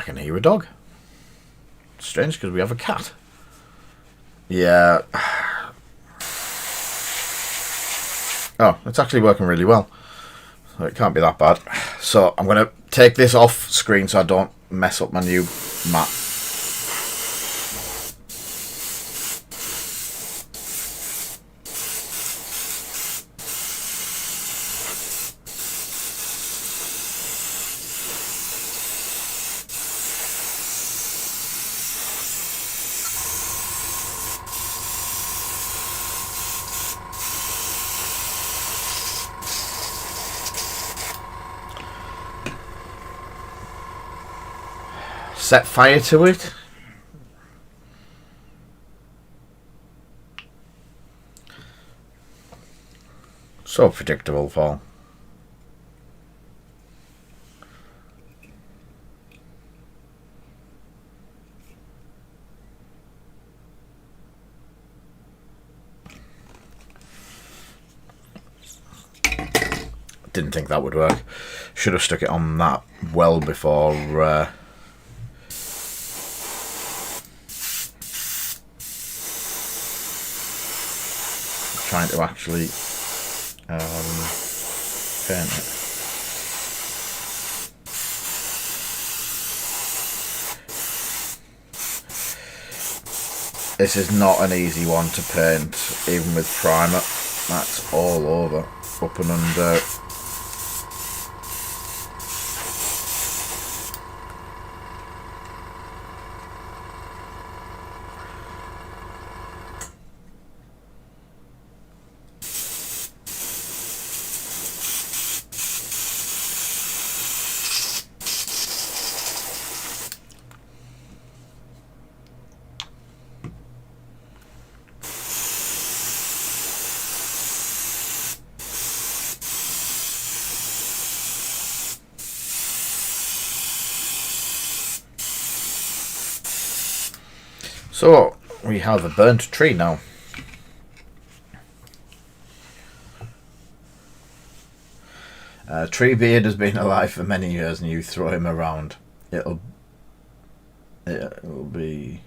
can hear a dog. Strange, because we have a cat. Yeah. Oh, it's actually working really well. So it can't be that bad. So I'm going to take this off screen so I don't mess up my new map. Set fire to it. So predictable, Paul. Didn't think that would work. Should have stuck it on that well before trying to actually paint it. This is not an easy one to paint, even with primer. That's all over, up and under. So, we have a burnt tree now. Treebeard has been alive for many years and you throw him around. It'll be...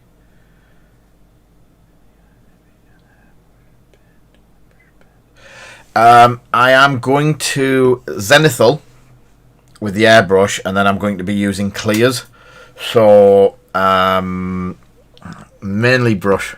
I am going to zenithal with the airbrush, and then I'm going to be using clears. So, mainly brush.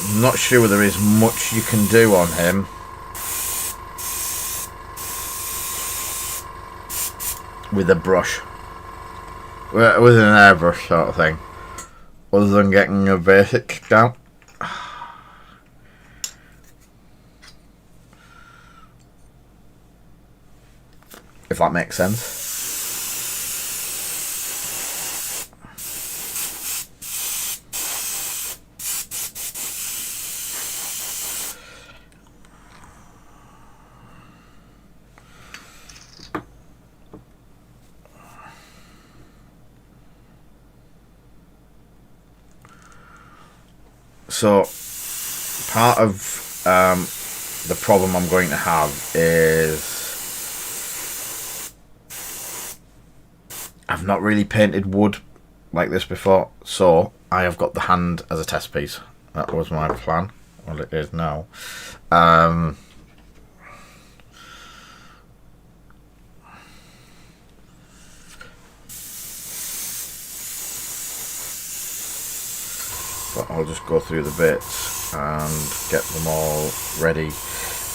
I'm not sure there is much you can do on him. With a brush. With an airbrush sort of thing. Other than getting a basic down. If that makes sense. So, part of the problem I'm going to have is I've not really painted wood like this before, so I have got the hand as a test piece. That was my plan. Well, it is now. But I'll just go through the bits and get them all ready.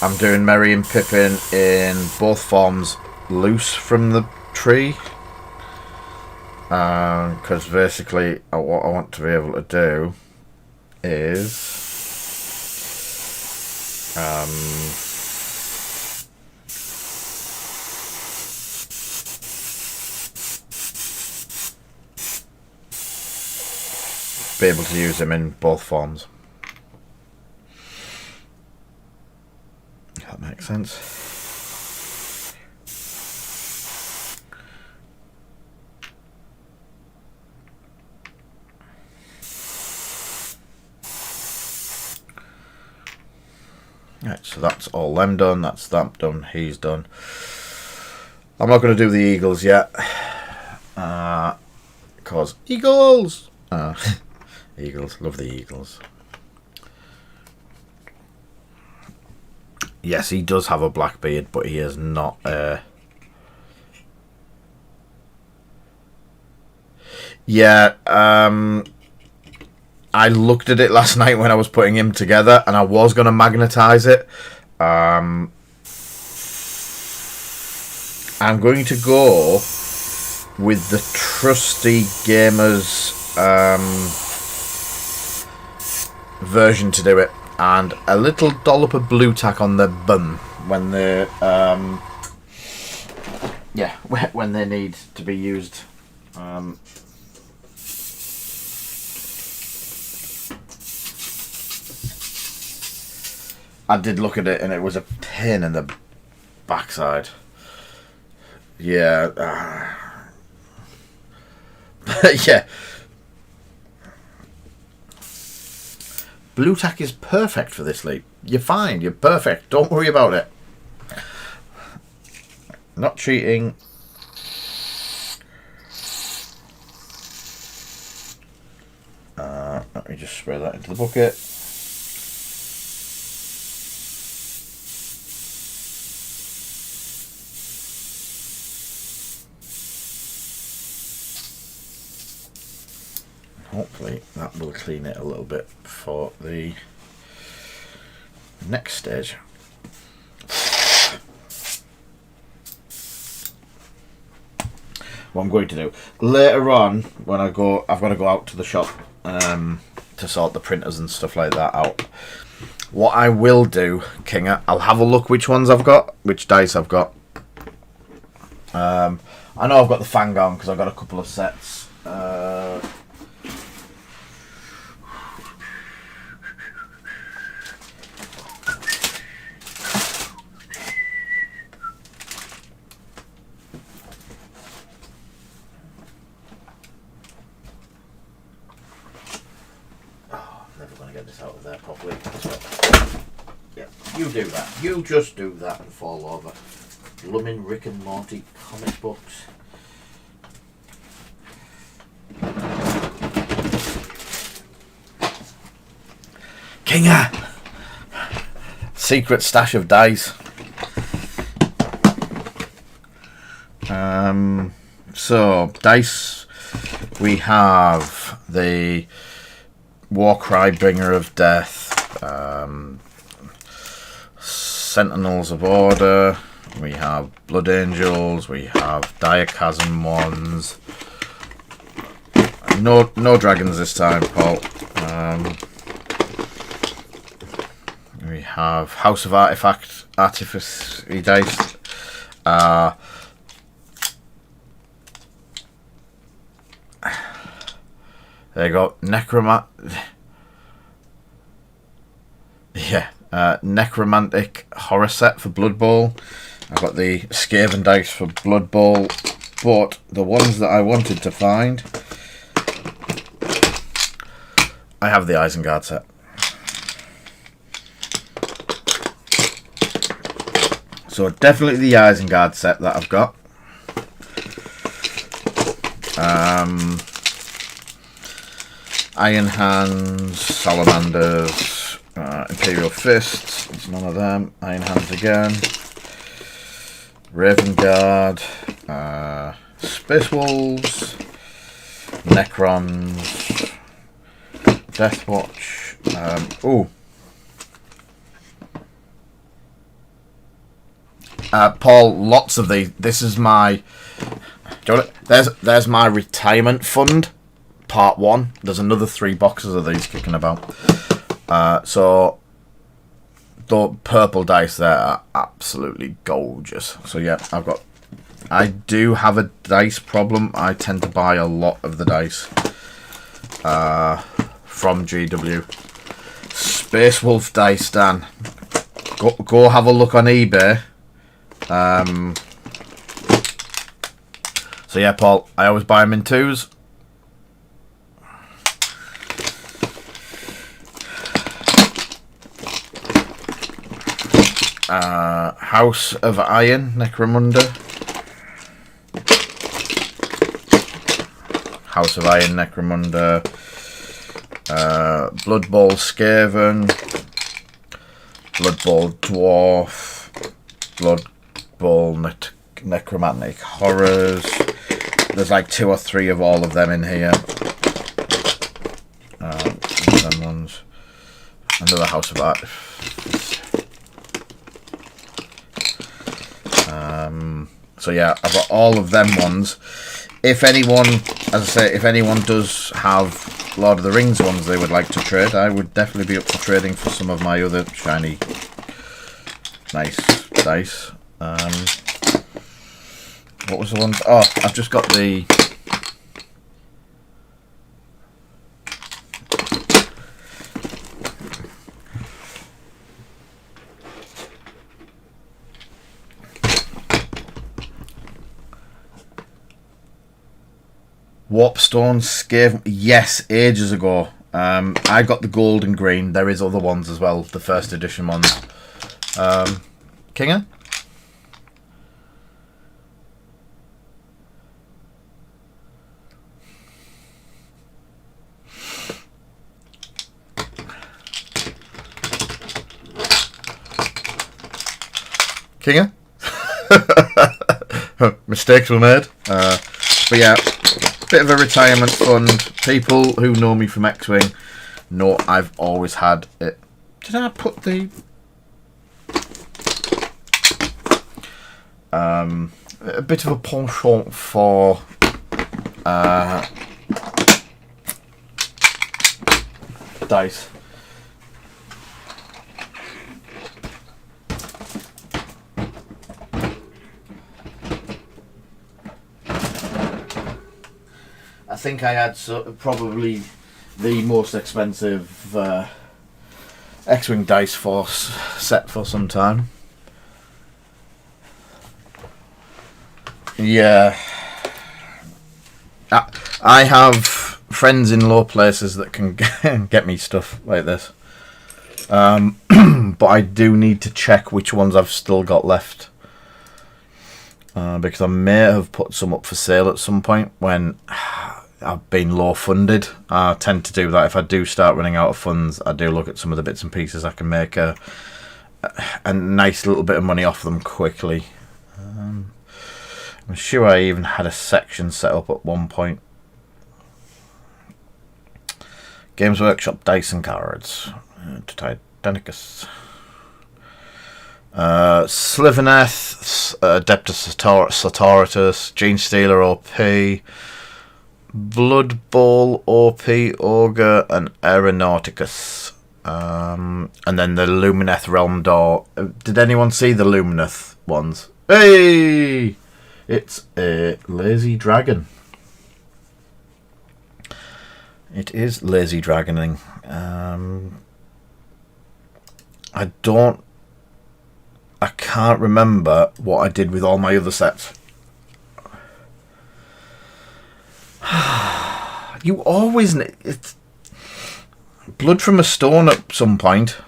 I'm doing Merry and Pippin in both forms loose from the tree. Because basically what I want to be able to do is be able to use them in both forms. If that makes sense. Right, so that's all them done. That's that done. He's done. I'm not going to do the eagles yet. Because eagles! Eagles. Love the eagles. Yes, he does have a black beard, but he is not... Yeah, I looked at it last night when I was putting him together, and I was going to magnetize it. I'm going to go with the trusty Gamers version to do it, and a little dollop of blue tack on the bum when they when they need to be used. I did look at it, and it was a pain in the backside. Yeah. Yeah. Blue tack is perfect for this leap. You're fine. You're perfect. Don't worry about it. Not cheating. Let me just spray that into the bucket. Hopefully that will clean it a little bit for the next stage. What I'm going to do later on, when I've got to go out to the shop to sort the printers and stuff like that out. What I will do, Kinger, I'll have a look which ones I've got, which dice I've got. I know I've got the Fangorn because I've got a couple of sets. You do that. You just do that and fall over. Blooming Rick and Morty comic books. Kinger! Secret stash of dice. So, dice. We have the Warcry Bringer of Death. Sentinels of Order, we have Blood Angels, we have Diachasm ones. No dragons this time, Paul. We have House of Artifice dice. There you go. Necromantic Horror Set for Blood Bowl. I've got the Skaven dice for Blood Bowl, but the ones that I wanted to find, I have the Isengard set. So definitely the Isengard set that I've got. Iron Hands, Salamanders, Imperial Fists, it's none of them. Iron Hands again. Raven Guard, Space Wolves, Necrons, Death Watch. Paul, lots of these. This is my. Do you want it? There's my retirement fund, part 1. There's another 3 boxes of these kicking about. So the purple dice there are absolutely gorgeous. So yeah, I do have a dice problem. I tend to buy a lot of the dice from GW. Space Wolf dice, Dan. Go have a look on eBay. So yeah, Paul, I always buy them in 2s. House of Iron, Necromunda. House of Iron, Necromunda. Blood Bowl Skaven. Blood Bowl Dwarf. Blood Bowl Necromantic Horrors. There's like 2 or 3 of all of them in here. Them ones. Another House of Art. So yeah, I've got all of them ones. If anyone, as I say, if anyone does have Lord of the Rings ones they would like to trade, I would definitely be up for trading for some of my other shiny, nice dice. What was the one? Oh, I've just got the... Warpstone Skaven. Yes, ages ago. I got the gold and green. There is other ones as well, the first edition ones. Kinger? Kinger? Mistakes were made. But yeah, bit of a retirement fund. People who know me from X-Wing know I've always had it. Did I put the... a bit of a penchant for dice. I think I had probably the most expensive X-Wing Dice Force set for some time. Yeah. I have friends in low places that can get me stuff like this. But I do need to check which ones I've still got left. Because I may have put some up for sale at some point when I've been low funded. I tend to do that. If I do start running out of funds, I do look at some of the bits and pieces. I can make a nice little bit of money off them quickly. I'm sure I even had a section set up at one point. Games Workshop Dice and Cards. Titanicus. Sliveneth, Adeptus Sartoritus, Gene Stealer OP, Blood Bowl OP, Ogre, and Aeronauticus. And then the Lumineth Realm Door. Did anyone see the Lumineth ones? Hey! It's a lazy dragon. It is lazy dragoning. I can't remember what I did with all my other sets. You always need... It's Blood from a Stone at some point.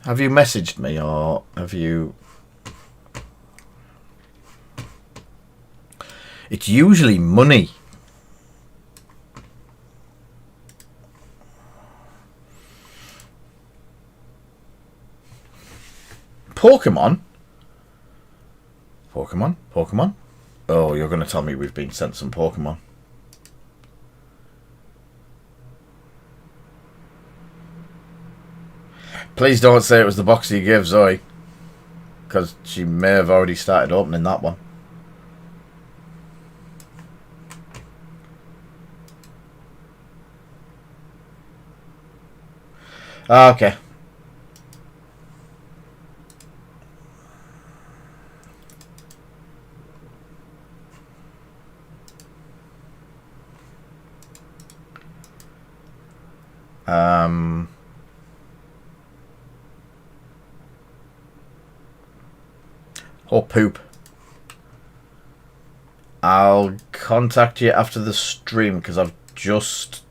Have you messaged me or have you... It's usually money. Pokemon? Pokemon? Oh, you're going to tell me we've been sent some Pokemon. Please don't say it was the box you gave Zoe, because she may have already started opening that one. Okay. Or poop. I'll contact you after the stream because I've just...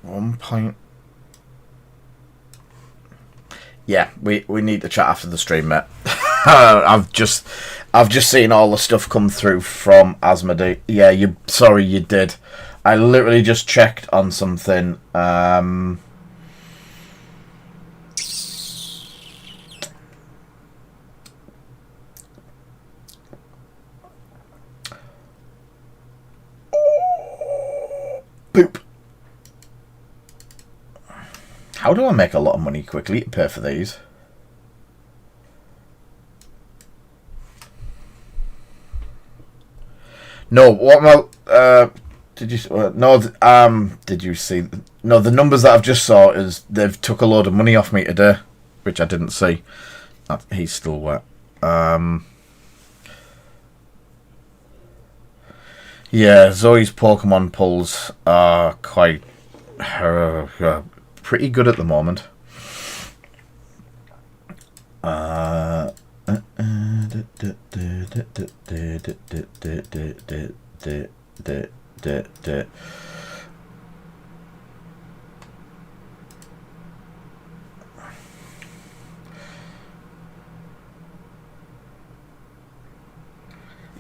1 point. Yeah, we need to chat after the stream, mate. I've just seen all the stuff come through from Asmodee. Yeah, sorry you did. I literally just checked on something. Boop. How do I make a lot of money quickly to pay for these? No, what did you did you see? No, the numbers that I've just saw is they've took a load of money off me today, which I didn't see. He's still wet. Yeah, Zoe's Pokemon pulls are quite pretty good at the moment.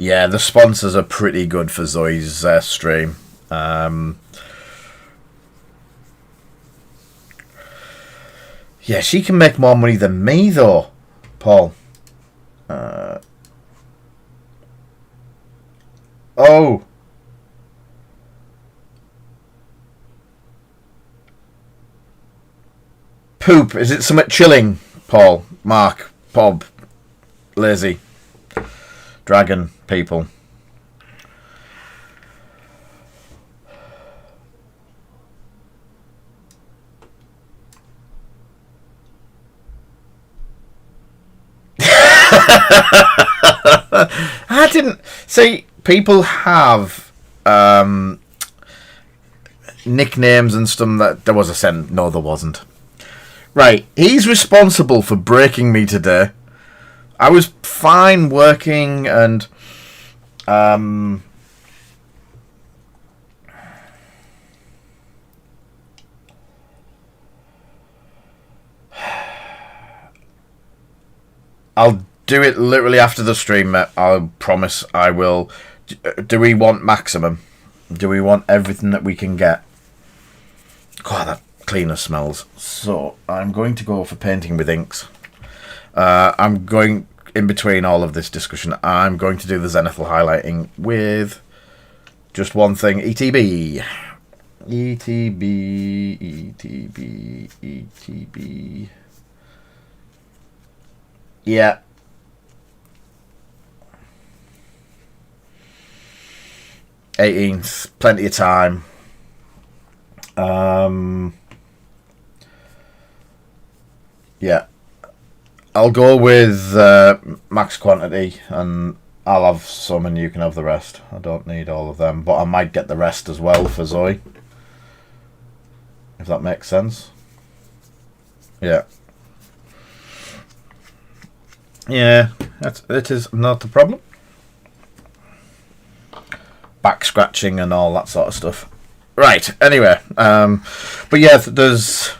Yeah, the sponsors are pretty good for Zoe's stream. Yeah, she can make more money than me, though, Paul. Oh. Poop. Is it something chilling, Paul, Mark, Bob, Lazy, Dragon, people? I didn't see. People have nicknames and stuff. That there was a sentence. No, there wasn't. Right, he's responsible for breaking me today. I was fine working and I'll do it literally after the stream, mate. I promise I will. Do we want maximum? Do we want everything that we can get? God, that cleaner smells. So, I'm going to go for painting with inks. I'm going, in between all of this discussion, I'm going to do the zenithal highlighting with just one thing. ETB. ETB. ETB. ETB. Yeah. '18th, plenty of time. Yeah, I'll go with max quantity, and I'll have some, and you can have the rest. I don't need all of them, but I might get the rest as well for Zoe, if that makes sense. Yeah. Yeah, it is not a problem. Back scratching and all that sort of stuff. Right, anyway. But yeah, there's...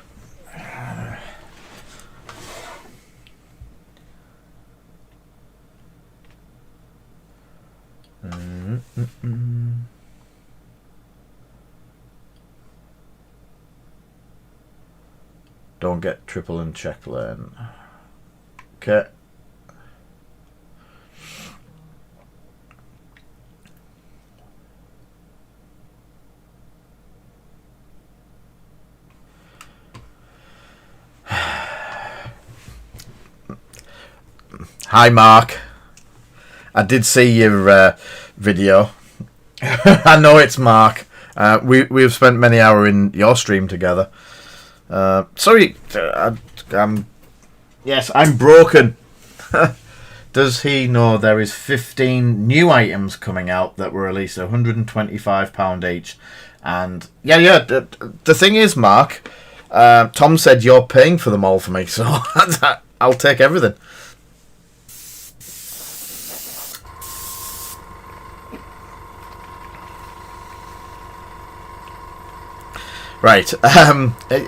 Don't get triple and check lane. Okay. Hi, Mark. I did see your video. I know it's Mark. We've spent many hours in your stream together. Sorry, yes, I'm broken. Does he know there is 15 new items coming out that were released at £125 each? And yeah. The thing is, Mark, Tom said you're paying for them all for me, so I'll take everything. Right.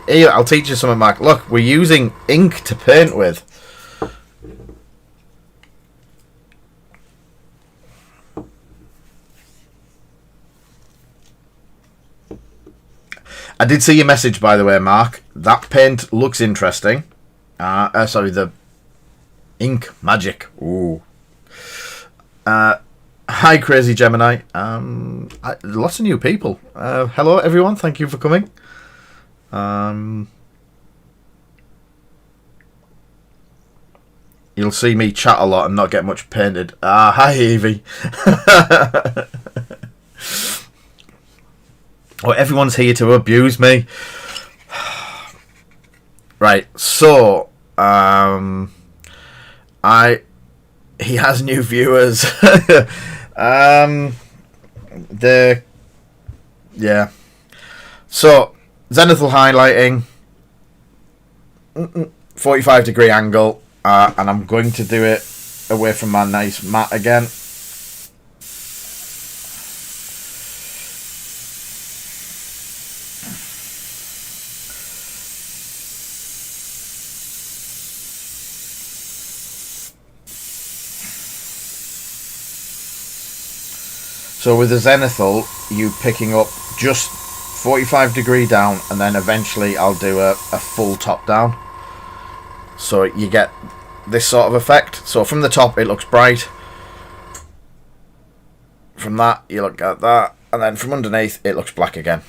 Here, I'll teach you something, Mark. Look, we're using ink to paint with. I did see your message, by the way, Mark. That paint looks interesting. Sorry, the ink magic. Ooh. Hi, Crazy Gemini. Lots of new people. Hello, everyone. Thank you for coming. You'll see me chat a lot and not get much painted. Hi, Evie. Oh, everyone's here to abuse me. Right, so he has new viewers. Yeah. So zenithal highlighting, 45-degree angle, and I'm going to do it away from my nice mat again. So with the zenithal, you picking up just 45-degree down, and then eventually I'll do a full top down. So you get this sort of effect. So from the top it looks bright. From that you look at that, and then from underneath it looks black again.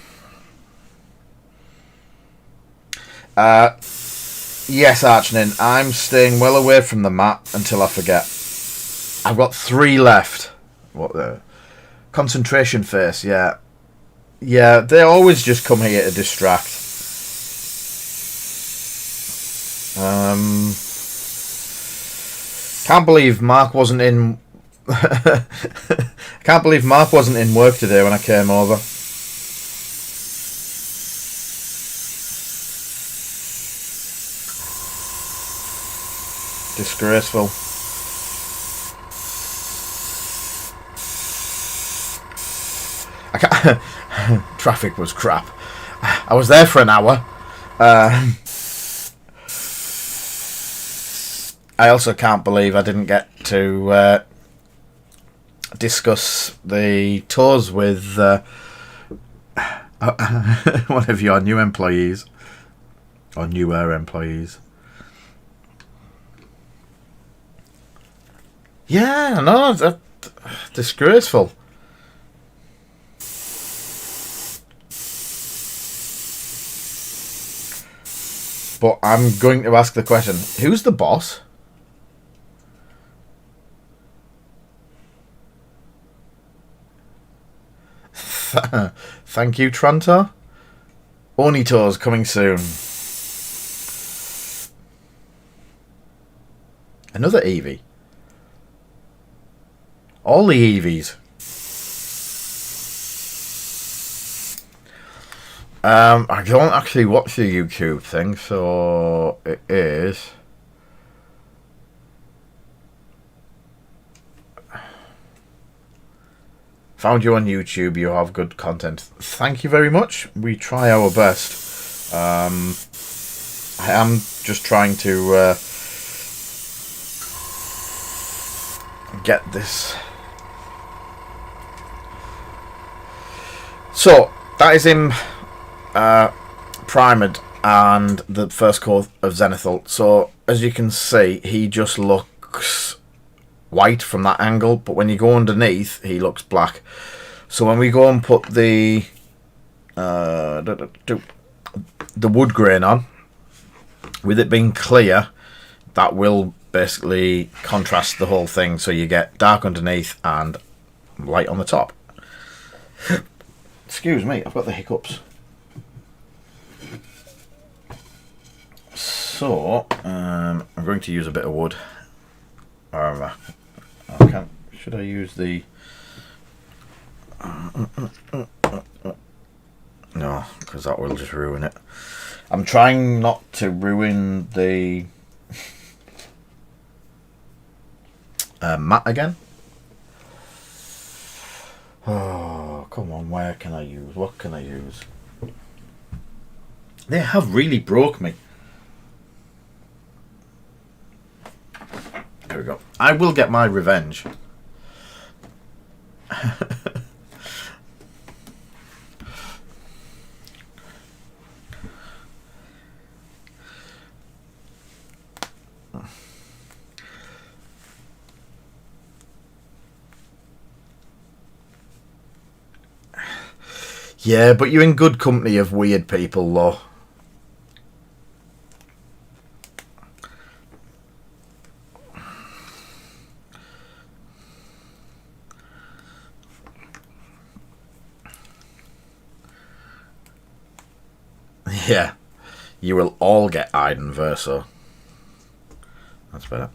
Yes, Archnin, I'm staying well away from the mat until I forget. I've got 3 left. What the... Concentration face, yeah. Yeah, they always just come here to distract. Can't believe Mark wasn't in... Can't believe Mark wasn't in work today when I came over. Disgraceful. I can't. Traffic was crap. I was there for an hour. I also can't believe I didn't get to discuss the tours with one of your new employees or newer employees. Yeah, no, that's disgraceful. But I'm going to ask the question, who's the boss? Thank you, Trantor. Oni tours coming soon. Another Eevee. All the Eevees. I don't actually watch the YouTube thing, so it is. Found you on YouTube. You have good content. Thank you very much. We try our best. I am just trying to get this. So that is him primed and the first coat of zenithal. So as you can see, he just looks white from that angle, but when you go underneath he looks black. So when we go and put the wood grain on, with it being clear, that will basically contrast the whole thing, so you get dark underneath and light on the top. Excuse me, I've got the hiccups. So I'm going to use a bit of wood. Should I use the... No, because that will just ruin it. I'm trying not to ruin the mat again. Oh, come on, where can I use? What can I use? They have really broke me. There we go. I will get my revenge. Yeah, but you're in good company of weird people, though. Yeah, you will all get Iden Verso. That's better.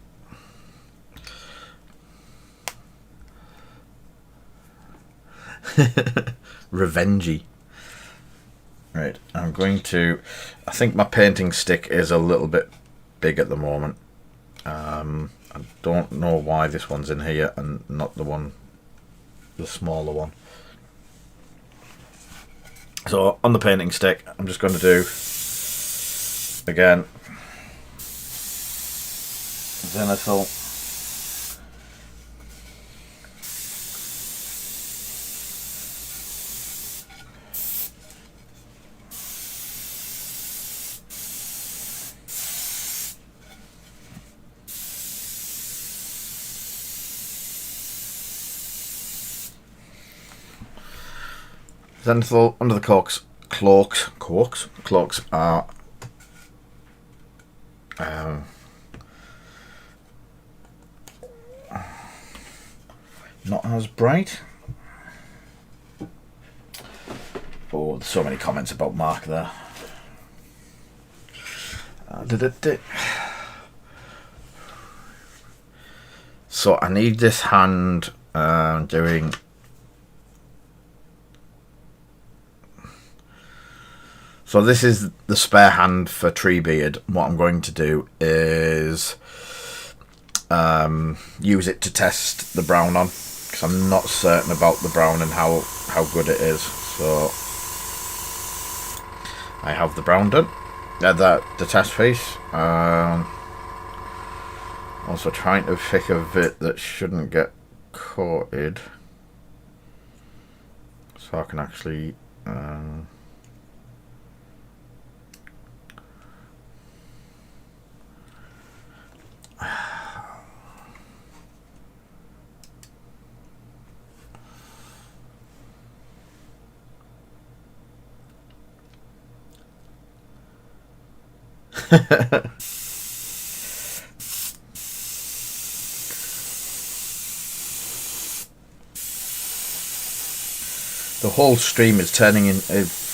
Revengey. Right, I'm going to... I think my painting stick is a little bit big at the moment. I don't know why this one's in here and not the smaller one. So, on the painting stick, I'm just going to do, again, Zenithal. Zenithal under the cloaks are not as bright. Oh, there's so many comments about Mark there. So I need this hand doing... So this is the spare hand for Treebeard. What I'm going to do is use it to test the brown on, because I'm not certain about the brown and how good it is. So I have the brown done. The test piece. Also trying to pick a bit that shouldn't get coated, so I can actually. The whole stream is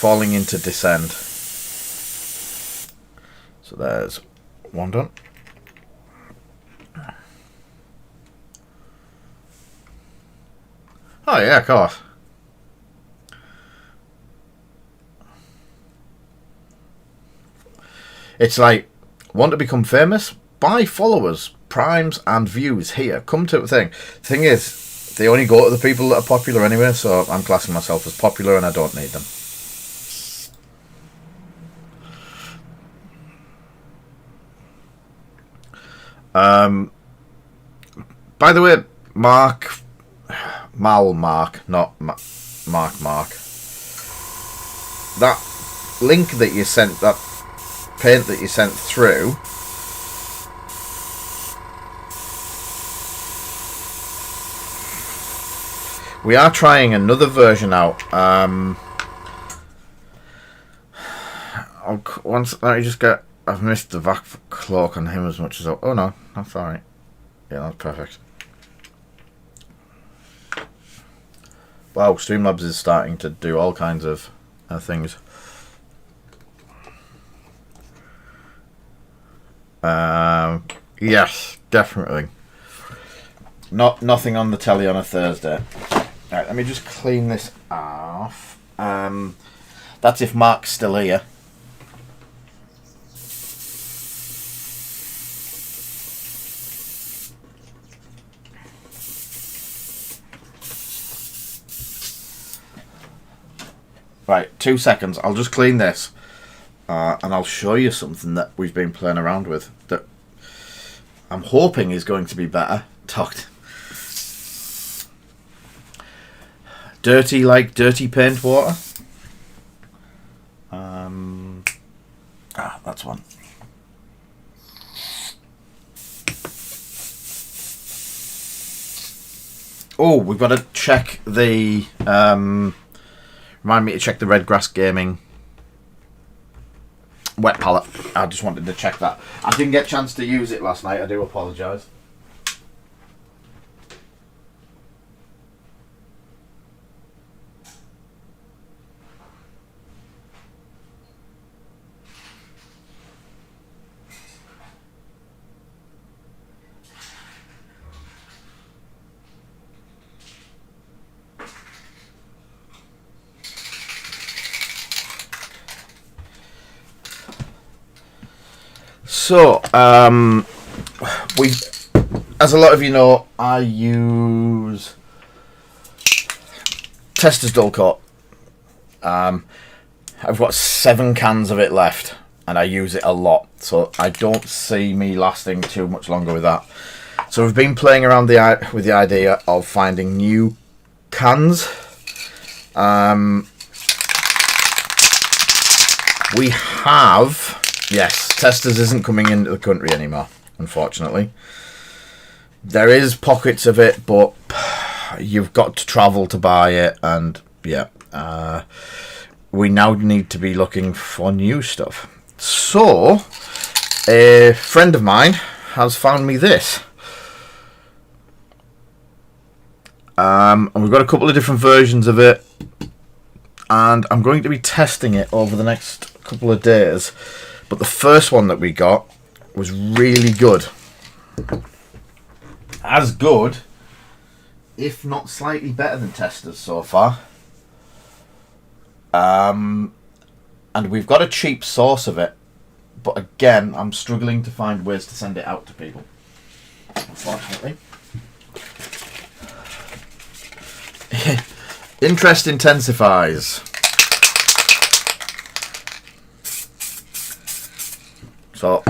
falling into descent. So there's one done. Oh yeah, of course. It's like, want to become famous? Buy followers, primes, and views here. Come to the thing. The thing is, they only go to the people that are popular anyway, so I'm classing myself as popular and I don't need them. By the way, Mark, not Mark. That link that you sent, that paint that you sent through, we are trying another version out. I've missed the back cloak on him as much as oh no, that's alright. Yeah, that's perfect. Wow, Streamlabs is starting to do all kinds of things. Yes, definitely. Nothing on the telly on a Thursday. Right, let me just clean this off. That's if Mark's still here. Right, 2 seconds. I'll just clean this. and I'll show you something that we've been playing around with that I'm hoping is going to be better. Talked dirty, like dirty paint water. That's one. Oh, we've got to check the remind me to check the Red Grass Gaming wet palette. I just wanted to check that. I didn't get a chance to use it last night. I do apologise. So, as a lot of you know, I use Tester's Dull Coat. I've got 7 cans of it left, and I use it a lot, so I don't see me lasting too much longer with that. So we've been playing around with the idea of finding new cans. We have... Yes, Testers isn't coming into the country anymore, unfortunately. There is pockets of it, but you've got to travel to buy it, and yeah, we now need to be looking for new stuff. So, a friend of mine has found me this. And we've got a couple of different versions of it, and I'm going to be testing it over the next couple of days. But the first one that we got was really good. As good, if not slightly better than Testers so far. And we've got a cheap source of it. But again, I'm struggling to find ways to send it out to people, unfortunately. Interest intensifies. So,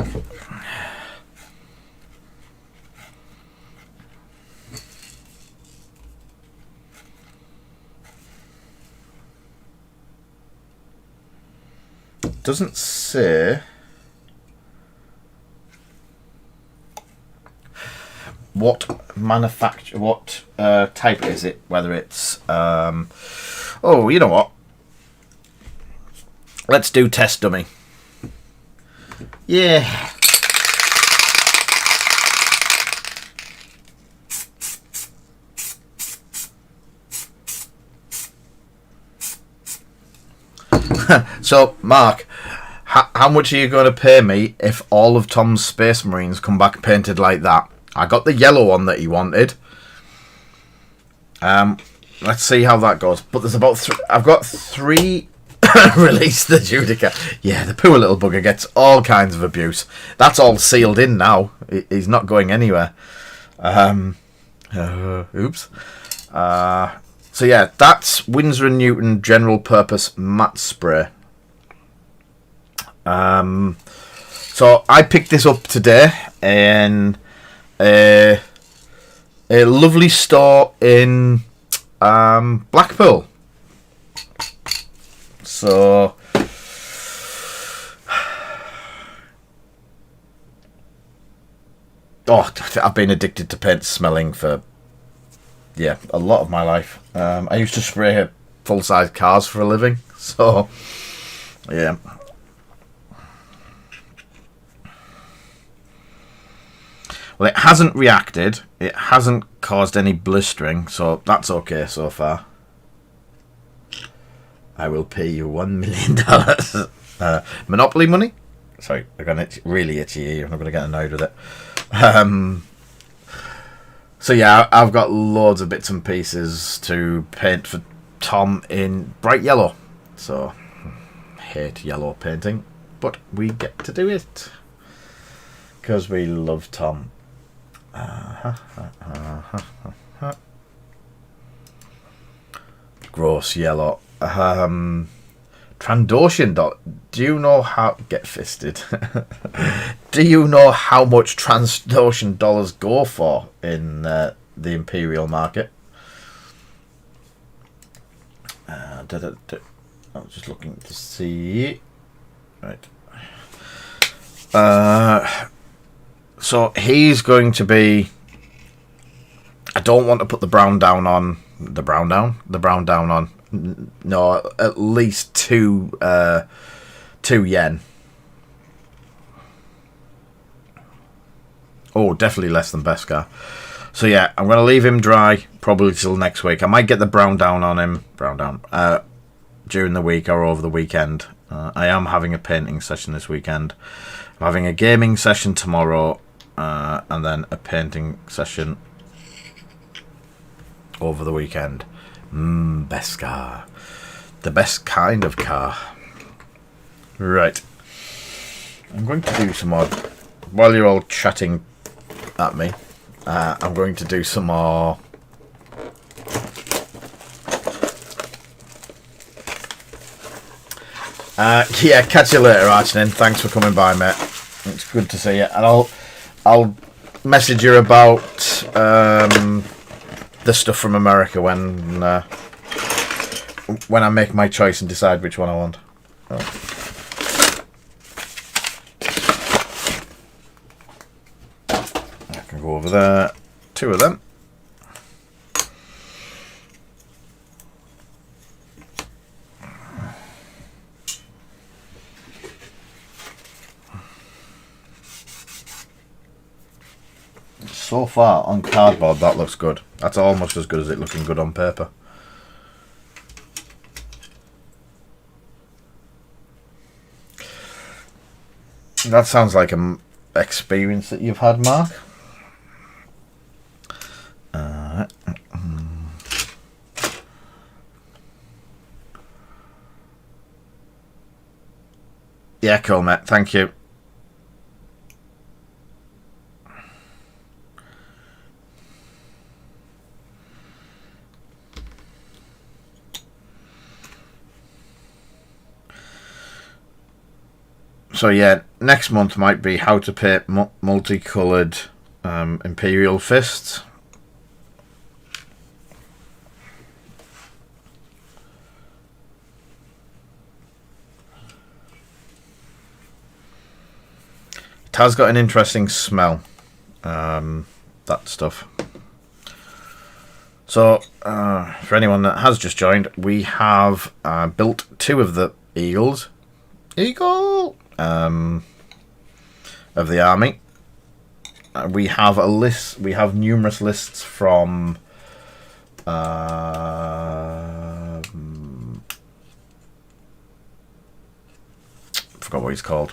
doesn't say what manufacturer, what type is it, whether it's oh, you know what, let's do test dummy. Yeah. So, Mark, how much are you going to pay me if all of Tom's Space Marines come back painted like that? I got the yellow one that he wanted. Let's see how that goes. But there's about I've got 3. Release the Judica. Yeah, the poor little bugger gets all kinds of abuse. That's all sealed in now. He's not going anywhere. Oops. So yeah, that's Winsor & Newton General Purpose Matte Spray. So I picked this up today in a lovely store in Blackpool. So I've been addicted to paint smelling for a lot of my life. I used to spray full-size cars for a living, so yeah. Well, it hasn't reacted. It hasn't caused any blistering, so that's okay so far. I will pay you $1 million. Monopoly money? Sorry, I got really itchy here. I'm not going to get annoyed with it. So yeah, I've got loads of bits and pieces to paint for Tom in bright yellow. So, hate yellow painting, but we get to do it because we love Tom. Gross yellow. Trandoshan dollar. Do you know how... Get fisted. Do you know how much Trandoshan dollars go for in the Imperial market? I was just looking to see. Right. So he's going to be... I don't want to put the brown down on... The brown down on... No, at least 2 yen. Oh, definitely less than Beskar. So yeah, I'm going to leave him dry probably till next week. I might get the brown down on him during the week or over the weekend. I am having a painting session this weekend. I'm having a gaming session tomorrow, and then a painting session over the weekend. Beskar. The best kind of car. Right. I'm going to do some more... While you're all chatting at me, I'm going to do some more... yeah, catch you later, Archnin. Thanks for coming by, mate. It's good to see you. And I'll message you about the stuff from America when I make my choice and decide which one I want. Oh. I can go over there. 2 of them. So far on cardboard that looks good. That's almost as good as it looking good on paper. That sounds like an experience that you've had, Mark. Yeah, cool, mate. Thank you. So yeah, next month might be how to paint multicoloured Imperial fists. It has got an interesting smell, that stuff. So, for anyone that has just joined, we have built 2 of the eagles. Eagle! Of the army. We have a list. We have numerous lists from forgot what he's called.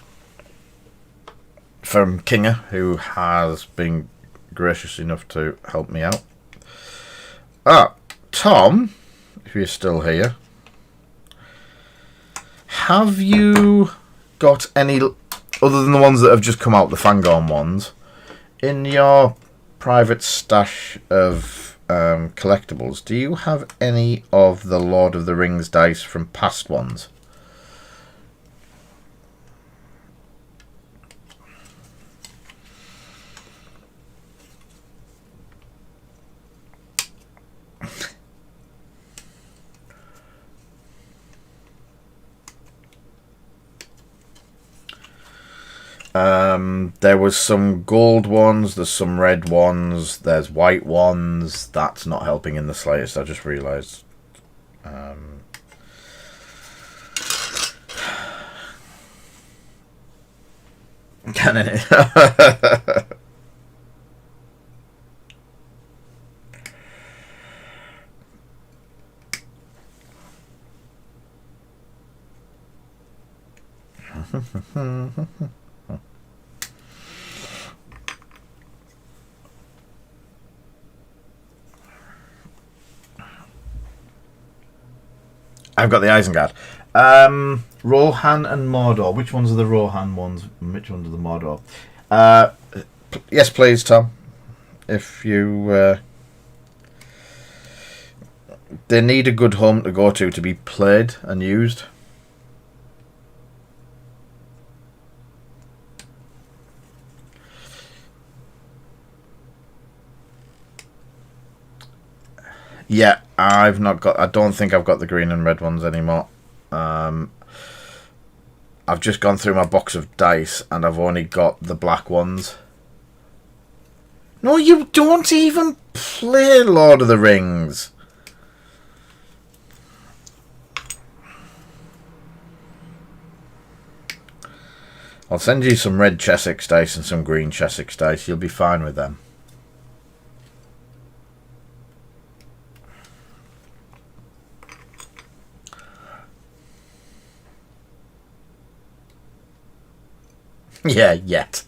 From Kinga, who has been gracious enough to help me out. Tom, if you're still here, have you got any, other than the ones that have just come out, the Fangorn ones, in your private stash of collectibles, do you have any of the Lord of the Rings dice from past ones? There was some gold ones, there's some red ones, there's white ones. That's not helping in the slightest, I just realised. Can it? I've got the Isengard. Rohan and Mordor. Which ones are the Rohan ones? And which ones are the Mordor? Yes, please, Tom. If you... they need a good home to go to be played and used. Yeah, I've not got. I don't think I've got the green and red ones anymore. I've just gone through my box of dice and I've only got the black ones. No, you don't even play Lord of the Rings. I'll send you some red Chessex dice and some green Chessex dice. You'll be fine with them. Yeah, yet.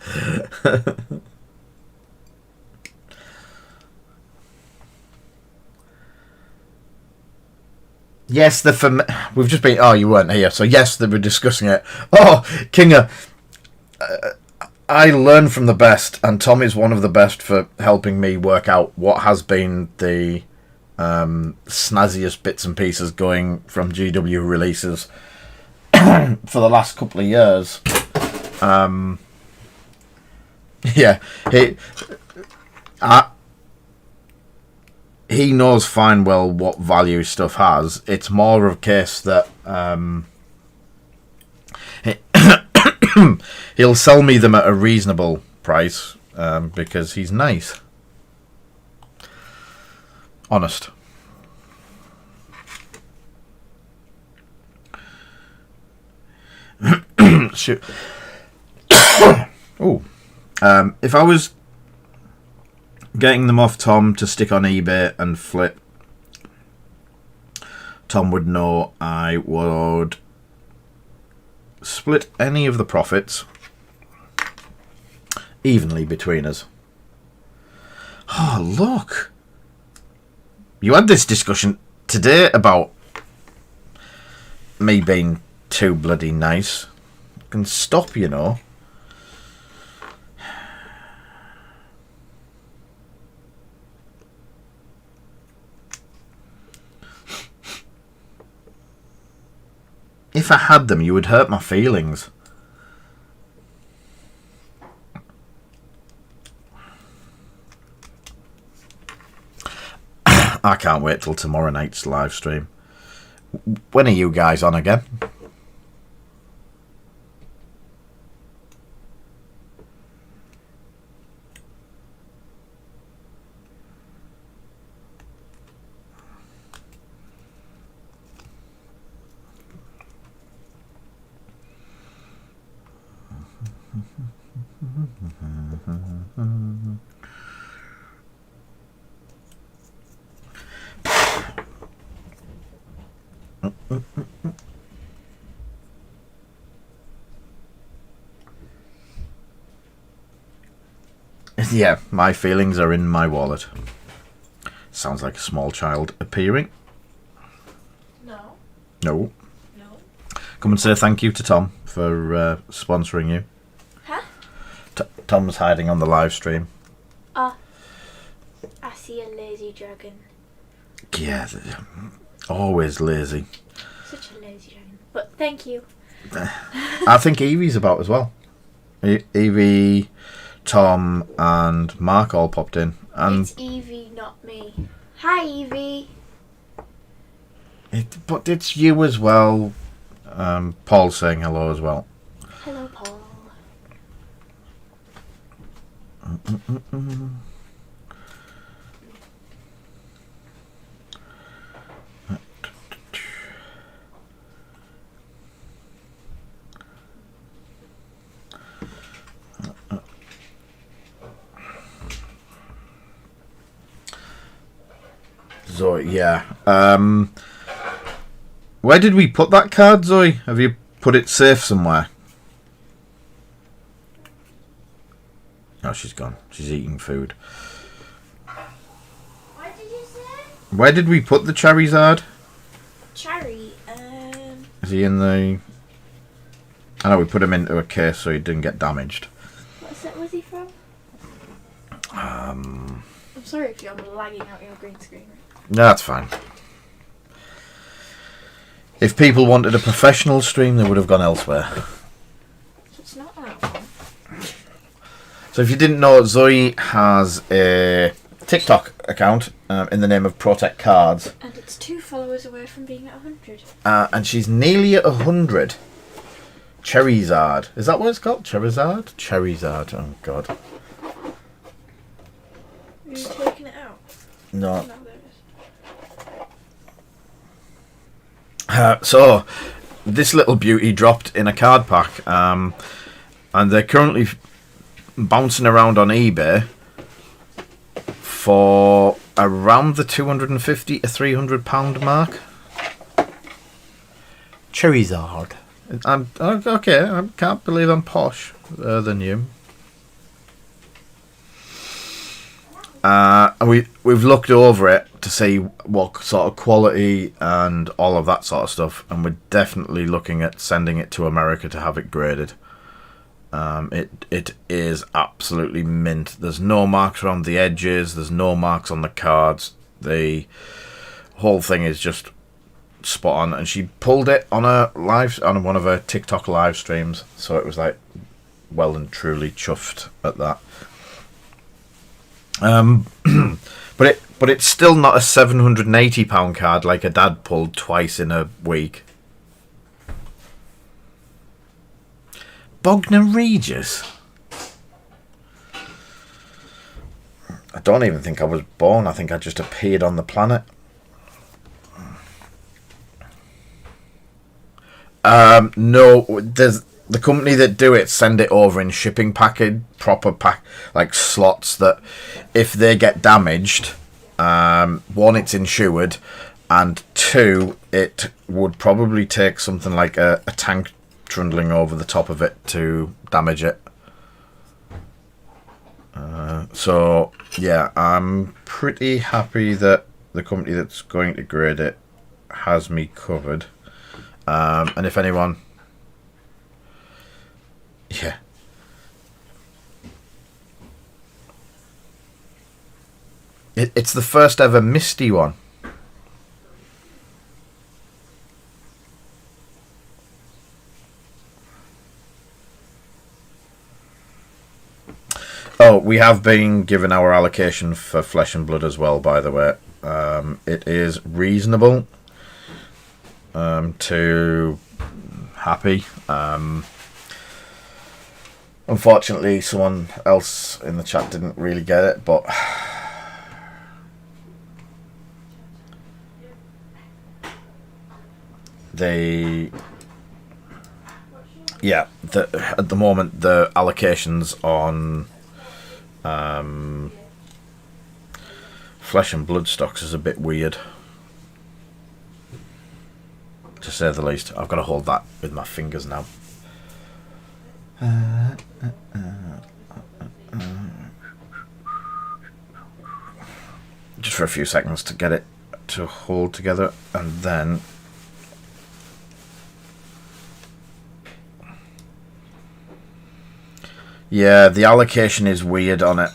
Yes, we've just been. Oh, you weren't here, so yes, they were discussing it. Oh, Kinga, I learn from the best, and Tom is one of the best for helping me work out what has been the snazziest bits and pieces going from GW releases for the last couple of years. Yeah, he knows fine well what value stuff has. It's more of a case that he'll sell me them at a reasonable price because he's nice. Honest. Shoot. Oh. If I was getting them off Tom to stick on eBay and flip, Tom would know I would split any of the profits evenly between us. Oh, look. You had this discussion today about me being too bloody nice. I can stop, you know. If I had them, you would hurt my feelings. I can't wait till tomorrow night's live stream. When are you guys on again? Yeah, my feelings are in my wallet. Sounds like a small child appearing. No. No. No. Come and say thank you to Tom for sponsoring you. Huh? Tom's hiding on the live stream. Oh. I see a lazy dragon. Yeah, always lazy. Such a lazy dragon. But thank you. I think Evie's about as well. Evie, Tom, and Mark all popped in. And it's Evie, not me. Hi, Evie. But it's you as well. Paul's saying hello as well. Hello, Paul. Zoe, yeah. Where did we put that card, Zoe? Have you put it safe somewhere? Oh, she's gone. She's eating food. What did you say? Where did we put the Charizard? Cherry, Is he in the... I know we put him into a case so he didn't get damaged. what set was he from? I'm sorry if you're lagging out your green screen. No, that's fine. If people wanted a professional stream, they would have gone elsewhere. It's not that one. So if you didn't know, Zoe has a TikTok account. in the name of Protect Cards. And it's 2 followers away from being at 100. And she's nearly at 100. Charizard. Is that what it's called? Charizard? Charizard. Oh, God. Are you taking it out? No. No, there it is. So, this little beauty dropped in a card pack. And they're currently bouncing around on eBay for around the £250 to £300 mark. Charizard. I'm okay. I can't believe I'm posh than you. We've looked over it to see what sort of quality and all of that sort of stuff, and we're definitely looking at sending it to America to have it graded. It is absolutely mint. There's no marks around the edges. There's no marks on the cards. The whole thing is just spot on. And she pulled it on one of her TikTok live streams. So it was like well and truly chuffed at that. But it's still not a £780 card like a dad pulled twice in a week. Bognor Regis. I don't even think I was born. I think I just appeared on the planet. No, there's the company that do it send it over in shipping package, proper pack, like slots that if they get damaged, one, it's insured, and two, it would probably take something like a tank trundling over the top of it to damage it. So yeah, I'm pretty happy that the company that's going to grade it has me covered. And if anyone, yeah, it's the first ever Misty one. Oh, we have been given our allocation for Flesh and Blood as well, by the way. It is reasonable to happy. Unfortunately, someone else in the chat didn't really get it, but at the moment the allocations on Flesh and Blood stocks is a bit weird, to say the least. I've got to hold that with my fingers now. Just for a few seconds to get it to hold together, and then yeah, the allocation is weird on it.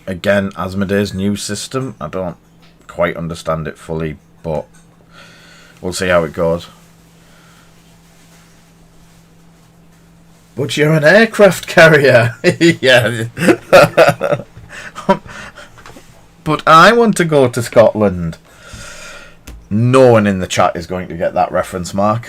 Again, Asmodee's new system, I don't quite understand it fully, but we'll see how it goes. But you're an aircraft carrier. Yeah. But I want to go to Scotland. No one in the chat is going to get that reference, Mark.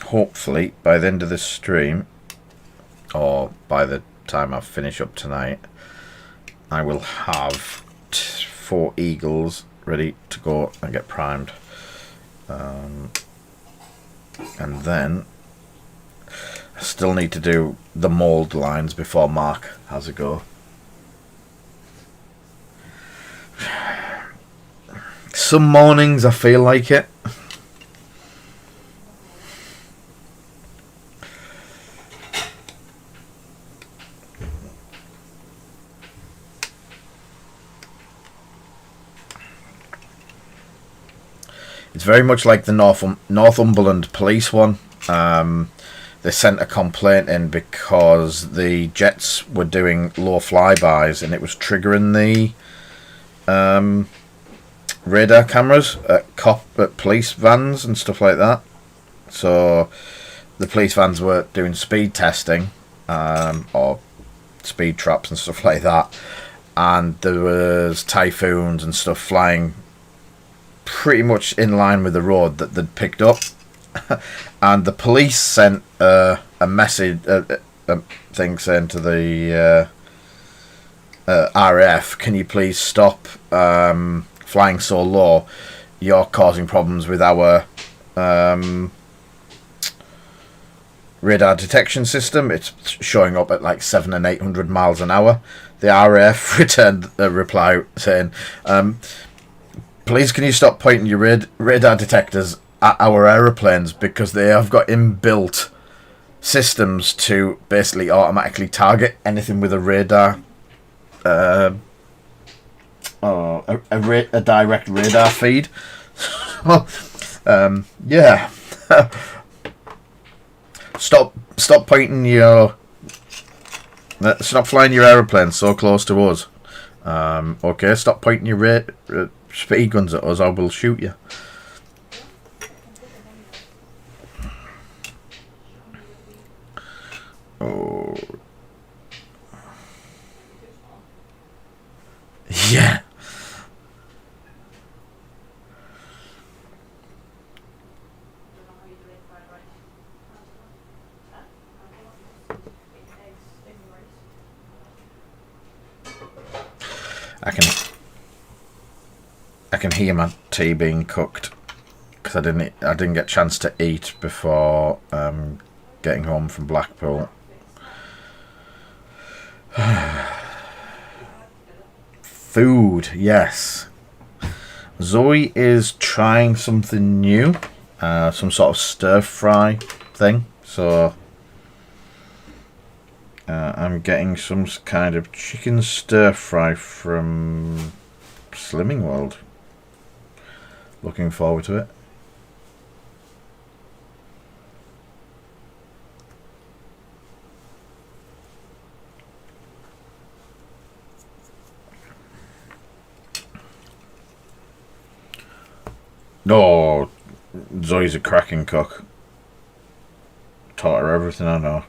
Hopefully by the end of this stream, or by the time I finish up tonight, I will have 4 eagles ready to go and get primed. And then I still need to do the mould lines before Mark has a go. Some mornings I feel like it. It's very much like the Northumberland police one. They sent a complaint in because the jets were doing low flybys and it was triggering the radar cameras at police vans and stuff like that. So the police vans were doing speed testing or speed traps and stuff like that, and there was typhoons and stuff flying pretty much in line with the road that they'd picked up. And the police sent a message, a thing saying to the RAF, can you please stop flying so low? You're causing problems with our radar detection system. It's showing up at like 700 and 800 miles an hour. The RAF returned a reply saying, please can you stop pointing your radar detectors at our aeroplanes, because they have got inbuilt systems to basically automatically target anything with a radar, a direct radar feed. Yeah. Stop pointing your... Stop flying your aeroplane so close to us. Okay, stop pointing your speed guns at us, I will shoot you. Oh. Yeah. I can hear my tea being cooked because I didn't get a chance to eat before getting home from Blackpool. Food, yes. Zoe is trying something new, some sort of stir fry thing. So I'm getting some kind of chicken stir fry from Slimming World. Looking forward to it. No, Zoe's a cracking cook. Taught her everything I know.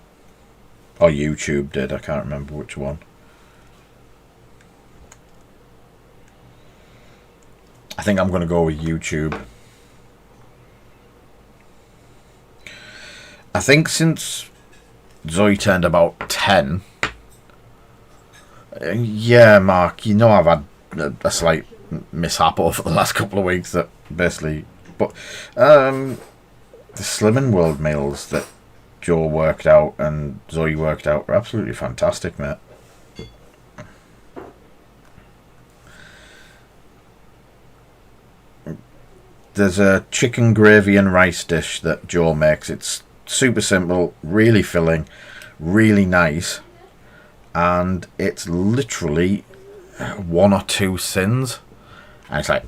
Or YouTube did, I can't remember which one. I think I'm going to go with YouTube. I think since Zoe turned about 10... yeah, Mark, you know I've had a slight mishap over the last couple of weeks that basically... But the Slimming World meals that Joe worked out and Zoe worked out were absolutely fantastic, mate. There's a chicken gravy and rice dish that Joe makes. It's super simple, really filling, really nice, and it's literally 1 or 2 sins. And it's like,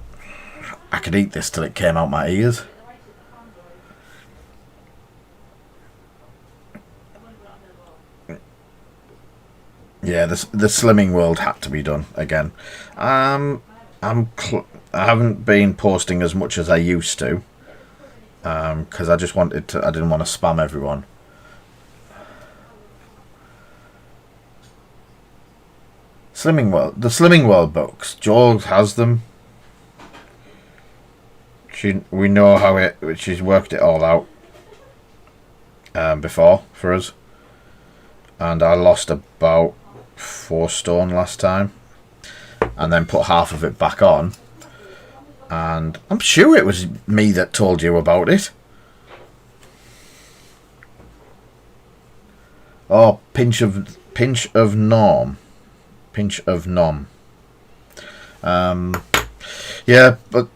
I could eat this till it came out my ears. Yeah, the Slimming World had to be done again. I haven't been posting as much as I used to, because I just wanted to. I didn't want to spam everyone. Slimming World, the Slimming World books. Joel has them. We know how she's worked it all out before for us, and I lost about 4 stone last time, and then put half of it back on. And I'm sure it was me that told you about it. Oh, pinch of nom. Pinch of nom. Yeah, but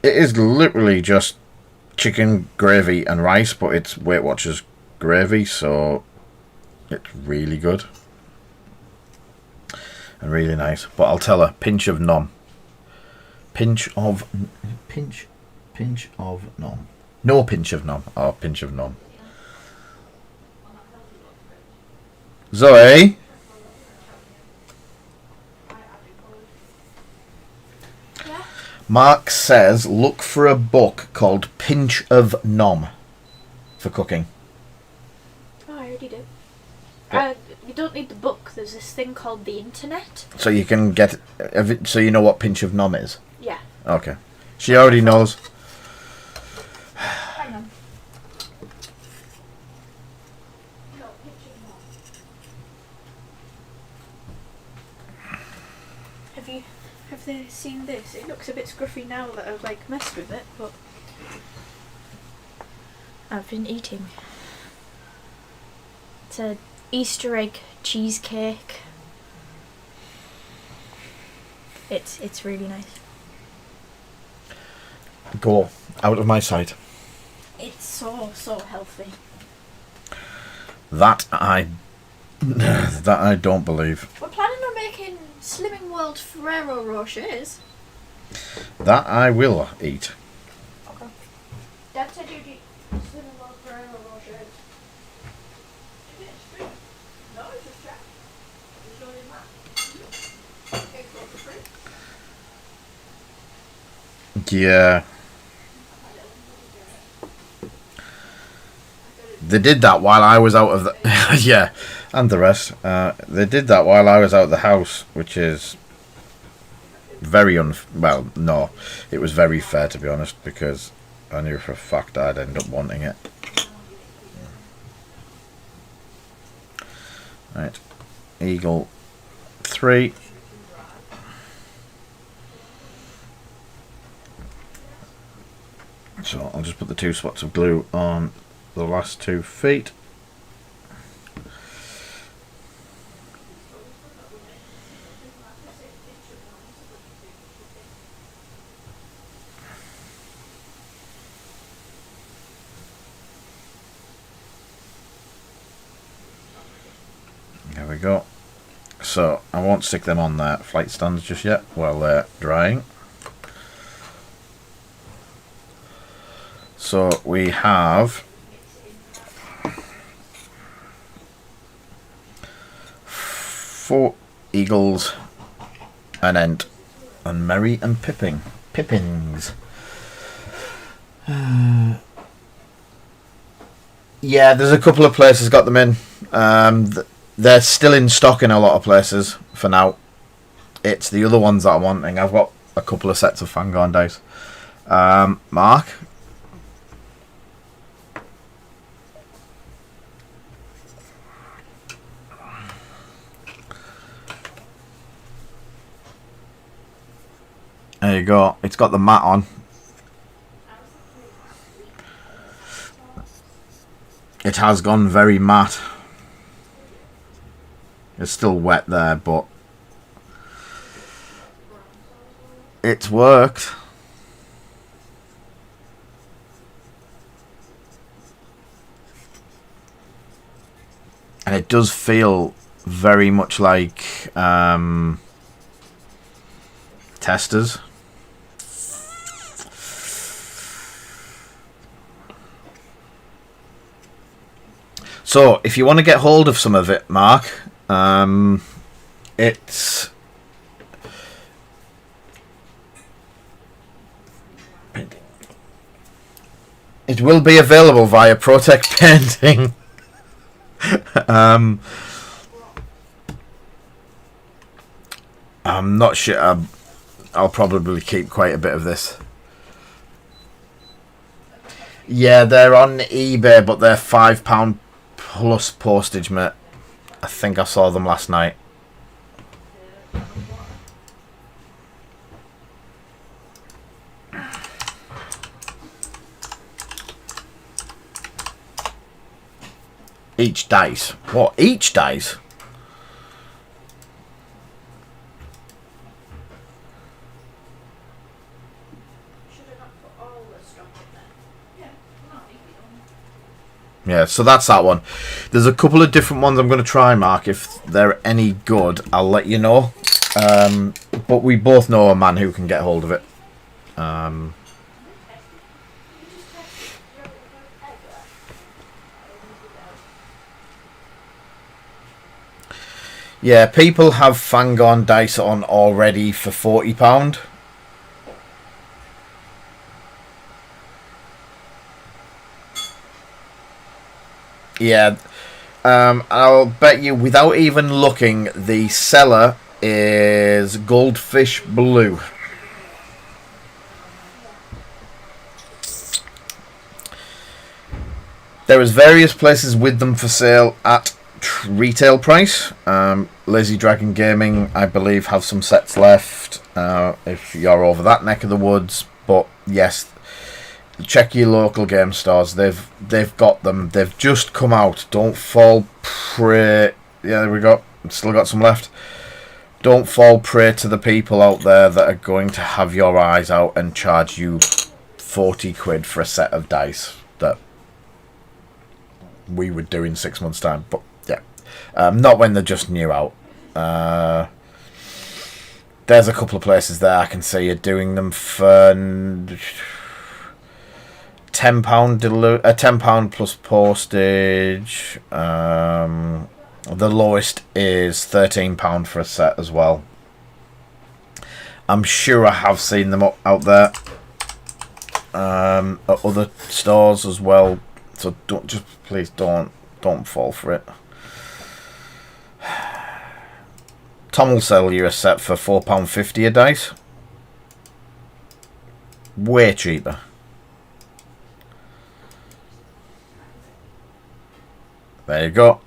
it is literally just chicken gravy and rice, but it's Weight Watchers gravy, so it's really good and really nice. But I'll tell her, pinch of nom. Pinch Pinch of none. No pinch of none. Or pinch of none. Zoe? Yeah? Mark says look for a book called Pinch of Nom for cooking. Oh, I already do. Yeah. You don't need the book. There's this thing called the internet. So you can get... So you know what Pinch of Nom is? Yeah. Okay. She already knows. Hang on. Have they seen this? It looks a bit scruffy now that I've like messed with it, but I've been eating. It's a Easter egg cheesecake. It's really nice. Go out of my sight. It's so healthy. That I don't believe. We're planning on making Slimming World Ferrero Rochers. That I will eat. Okay. Dad said you'd eat Slimming World Ferrero Rochers. Is it a spoon? No, it's a strap. It's not in that. It's got the fruit. Yeah. They did that while I was out of the... yeah, and the rest. They did that while I was out of the house, which is very well, no. It was very fair, to be honest, because I knew for a fact I'd end up wanting it. Right. Eagle 3. So I'll just put the 2 spots of glue on the last 2 feet. There we go. So I won't stick them on their flight stands just yet while they're drying. So we have 4 eagles, an ent, and Merry and Pippins. Yeah, there's a couple of places got them in. They're still in stock in a lot of places for now. It's the other ones that I'm wanting. I've got a couple of sets of Fangorn dice. Mark? There you go. It's got the mat on. It has gone very matte. It's still wet there, but it's worked. And it does feel very much like testers. So, if you want to get hold of some of it, Mark, it's it will be available via Protect Painting. I'm not sure. I'll probably keep quite a bit of this. Yeah, they're on eBay, but they're £5 plus postage, mate. I think I saw them last night. Each dice. What? Each dice? Yeah, so that's that one. There's a couple of different ones I'm going to try, Mark. If they're any good, I'll let you know. But we both know a man who can get hold of it. Yeah, people have Fangorn dice on already for £40. Yeah, I'll bet you, without even looking, the seller is Goldfish Blue. There is various places with them for sale at retail price. Lazy Dragon Gaming, I believe, have some sets left if you're over that neck of the woods. But yes, check your local game stores. They've got them. They've just come out. Don't fall prey. Yeah, there we go. Still got some left. Don't fall prey to the people out there that are going to have your eyes out and charge you 40 quid for a set of dice that we would do in 6 months' time. But yeah, not when they're just new out. There's a couple of places there I can see you doing them for £10 plus postage. The lowest is £13 for a set as well. I'm sure I have seen them out there at other stores as well. So please don't fall for it. Tom will sell you a set for £4.50 a dice. Way cheaper. There you go.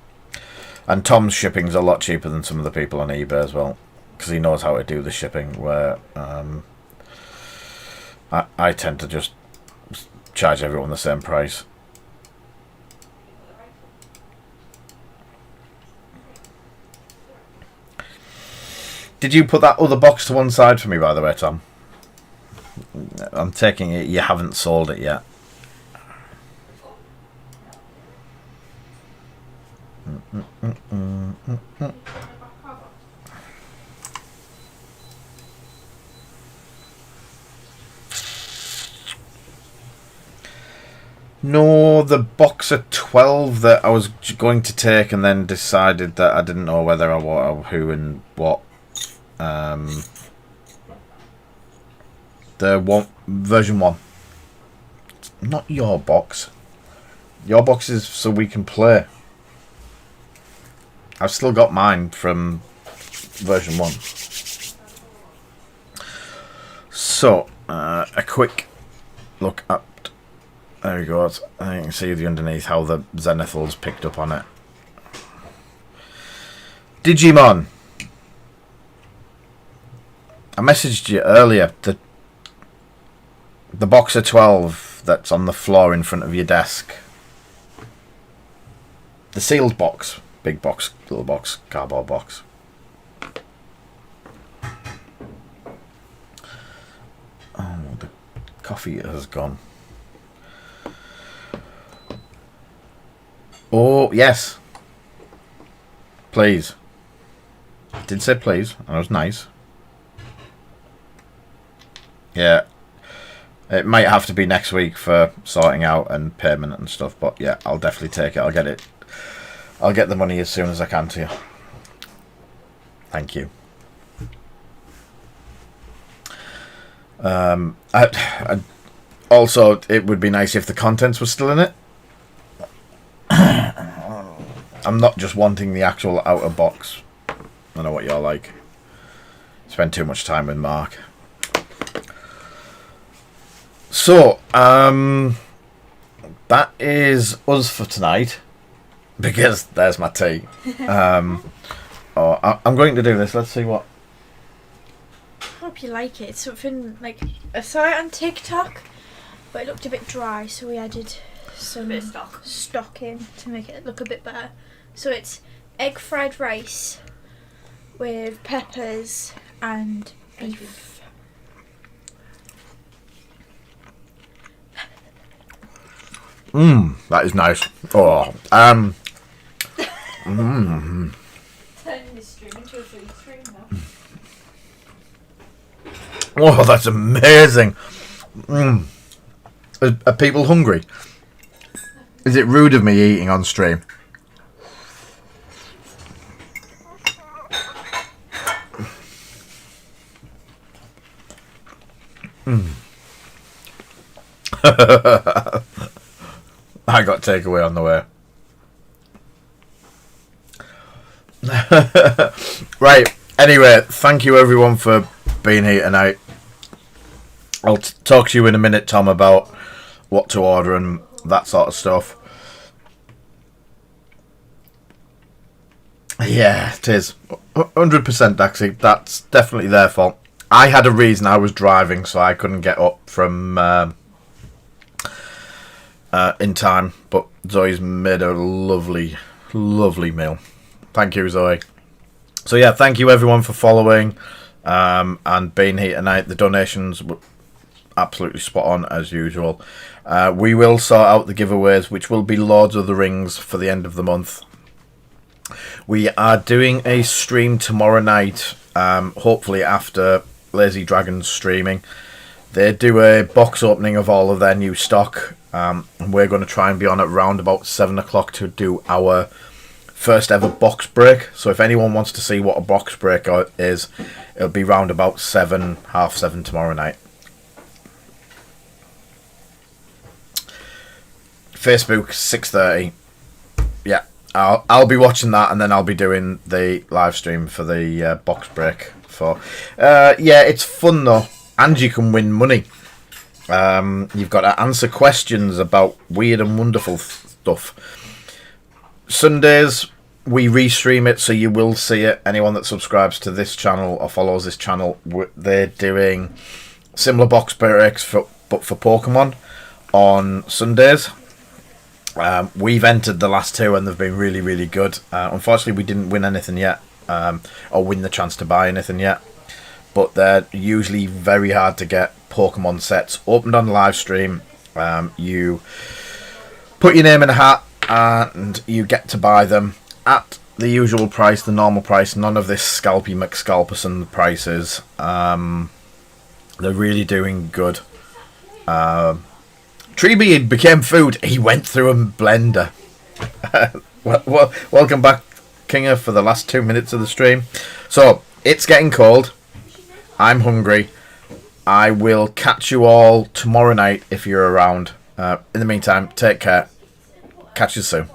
And Tom's shipping's a lot cheaper than some of the people on eBay as well, because he knows how to do the shipping, where I tend to just charge everyone the same price. Did you put that other box to one side for me, by the way, Tom? I'm taking it you haven't sold it yet. No, the box of 12 that I was going to take and then decided that I didn't know whether I wanted who and what. The one version 1. Not your box. Your box is so we can play. I've still got mine from version 1. So, a quick look at. There we go. I can see the underneath how the Zenithal's picked up on it. Digimon. I messaged you earlier. The box of 12 that's on the floor in front of your desk. The sealed box. Big box, little box, cardboard box. Oh, the coffee has gone. Oh, yes. Please. I did say please, and it was nice. Yeah. It might have to be next week for sorting out and payment and stuff, but yeah, I'll definitely take it. I'll get it. I'll get the money as soon as I can to you. Thank you. Also, it would be nice if the contents were still in it. I'm not just wanting the actual outer box. I know what you're like. Spend too much time with Mark. So, that is us for tonight. Because there's my tea. I'm going to do this. Let's see what. I hope you like it. It's something like I saw it on TikTok, but it looked a bit dry, so we added some stock in to make it look a bit better. So it's egg fried rice with peppers and beef. That is nice. Oh, Turning this stream into a food stream now. oh, that's amazing. Are people hungry? Is it rude of me eating on stream? I got takeaway on the way. Right. Anyway, thank you everyone for being here tonight. I'll talk to you in a minute, Tom, about what to order and that sort of stuff. Yeah, it is. 100% Daxi. That's definitely their fault. I had a reason. I was driving, so I couldn't get up from in time. But Zoe's made a lovely, lovely meal. Thank you, Zoe. So yeah, thank you everyone for following and being here tonight. The donations were absolutely spot on as usual. We will sort out the giveaways, which will be Lords of the Rings for the end of the month. We are doing a stream tomorrow night, hopefully after Lazy Dragon's streaming. They do a box opening of all of their new stock, and we're going to try and be on at round about 7 o'clock to do our first ever box break. So if anyone wants to see what a box break is, it'll be round about 7, half 7 tomorrow night. Facebook 6:30. Yeah, I'll be watching that, and then I'll be doing the live stream for the box break. Yeah, it's fun though, and you can win money. You've got to answer questions about weird and wonderful stuff. Sundays we restream it, so you will see it. Anyone that subscribes to this channel or follows this channel, they're doing similar box breaks but for Pokemon on Sundays. We've entered the last two and they've been really, really good. Unfortunately, we didn't win anything yet, or win the chance to buy anything yet. But they're usually very hard to get Pokemon sets opened on live stream. You put your name in a hat and you get to buy them at the usual price, the normal price. None of this Scalpy McScalperson prices. They're really doing good. Treebeard became food. He went through a blender. Welcome back, Kinger, for the last 2 minutes of the stream. So, it's getting cold. I'm hungry. I will catch you all tomorrow night if you're around. In the meantime, take care. Catch you soon.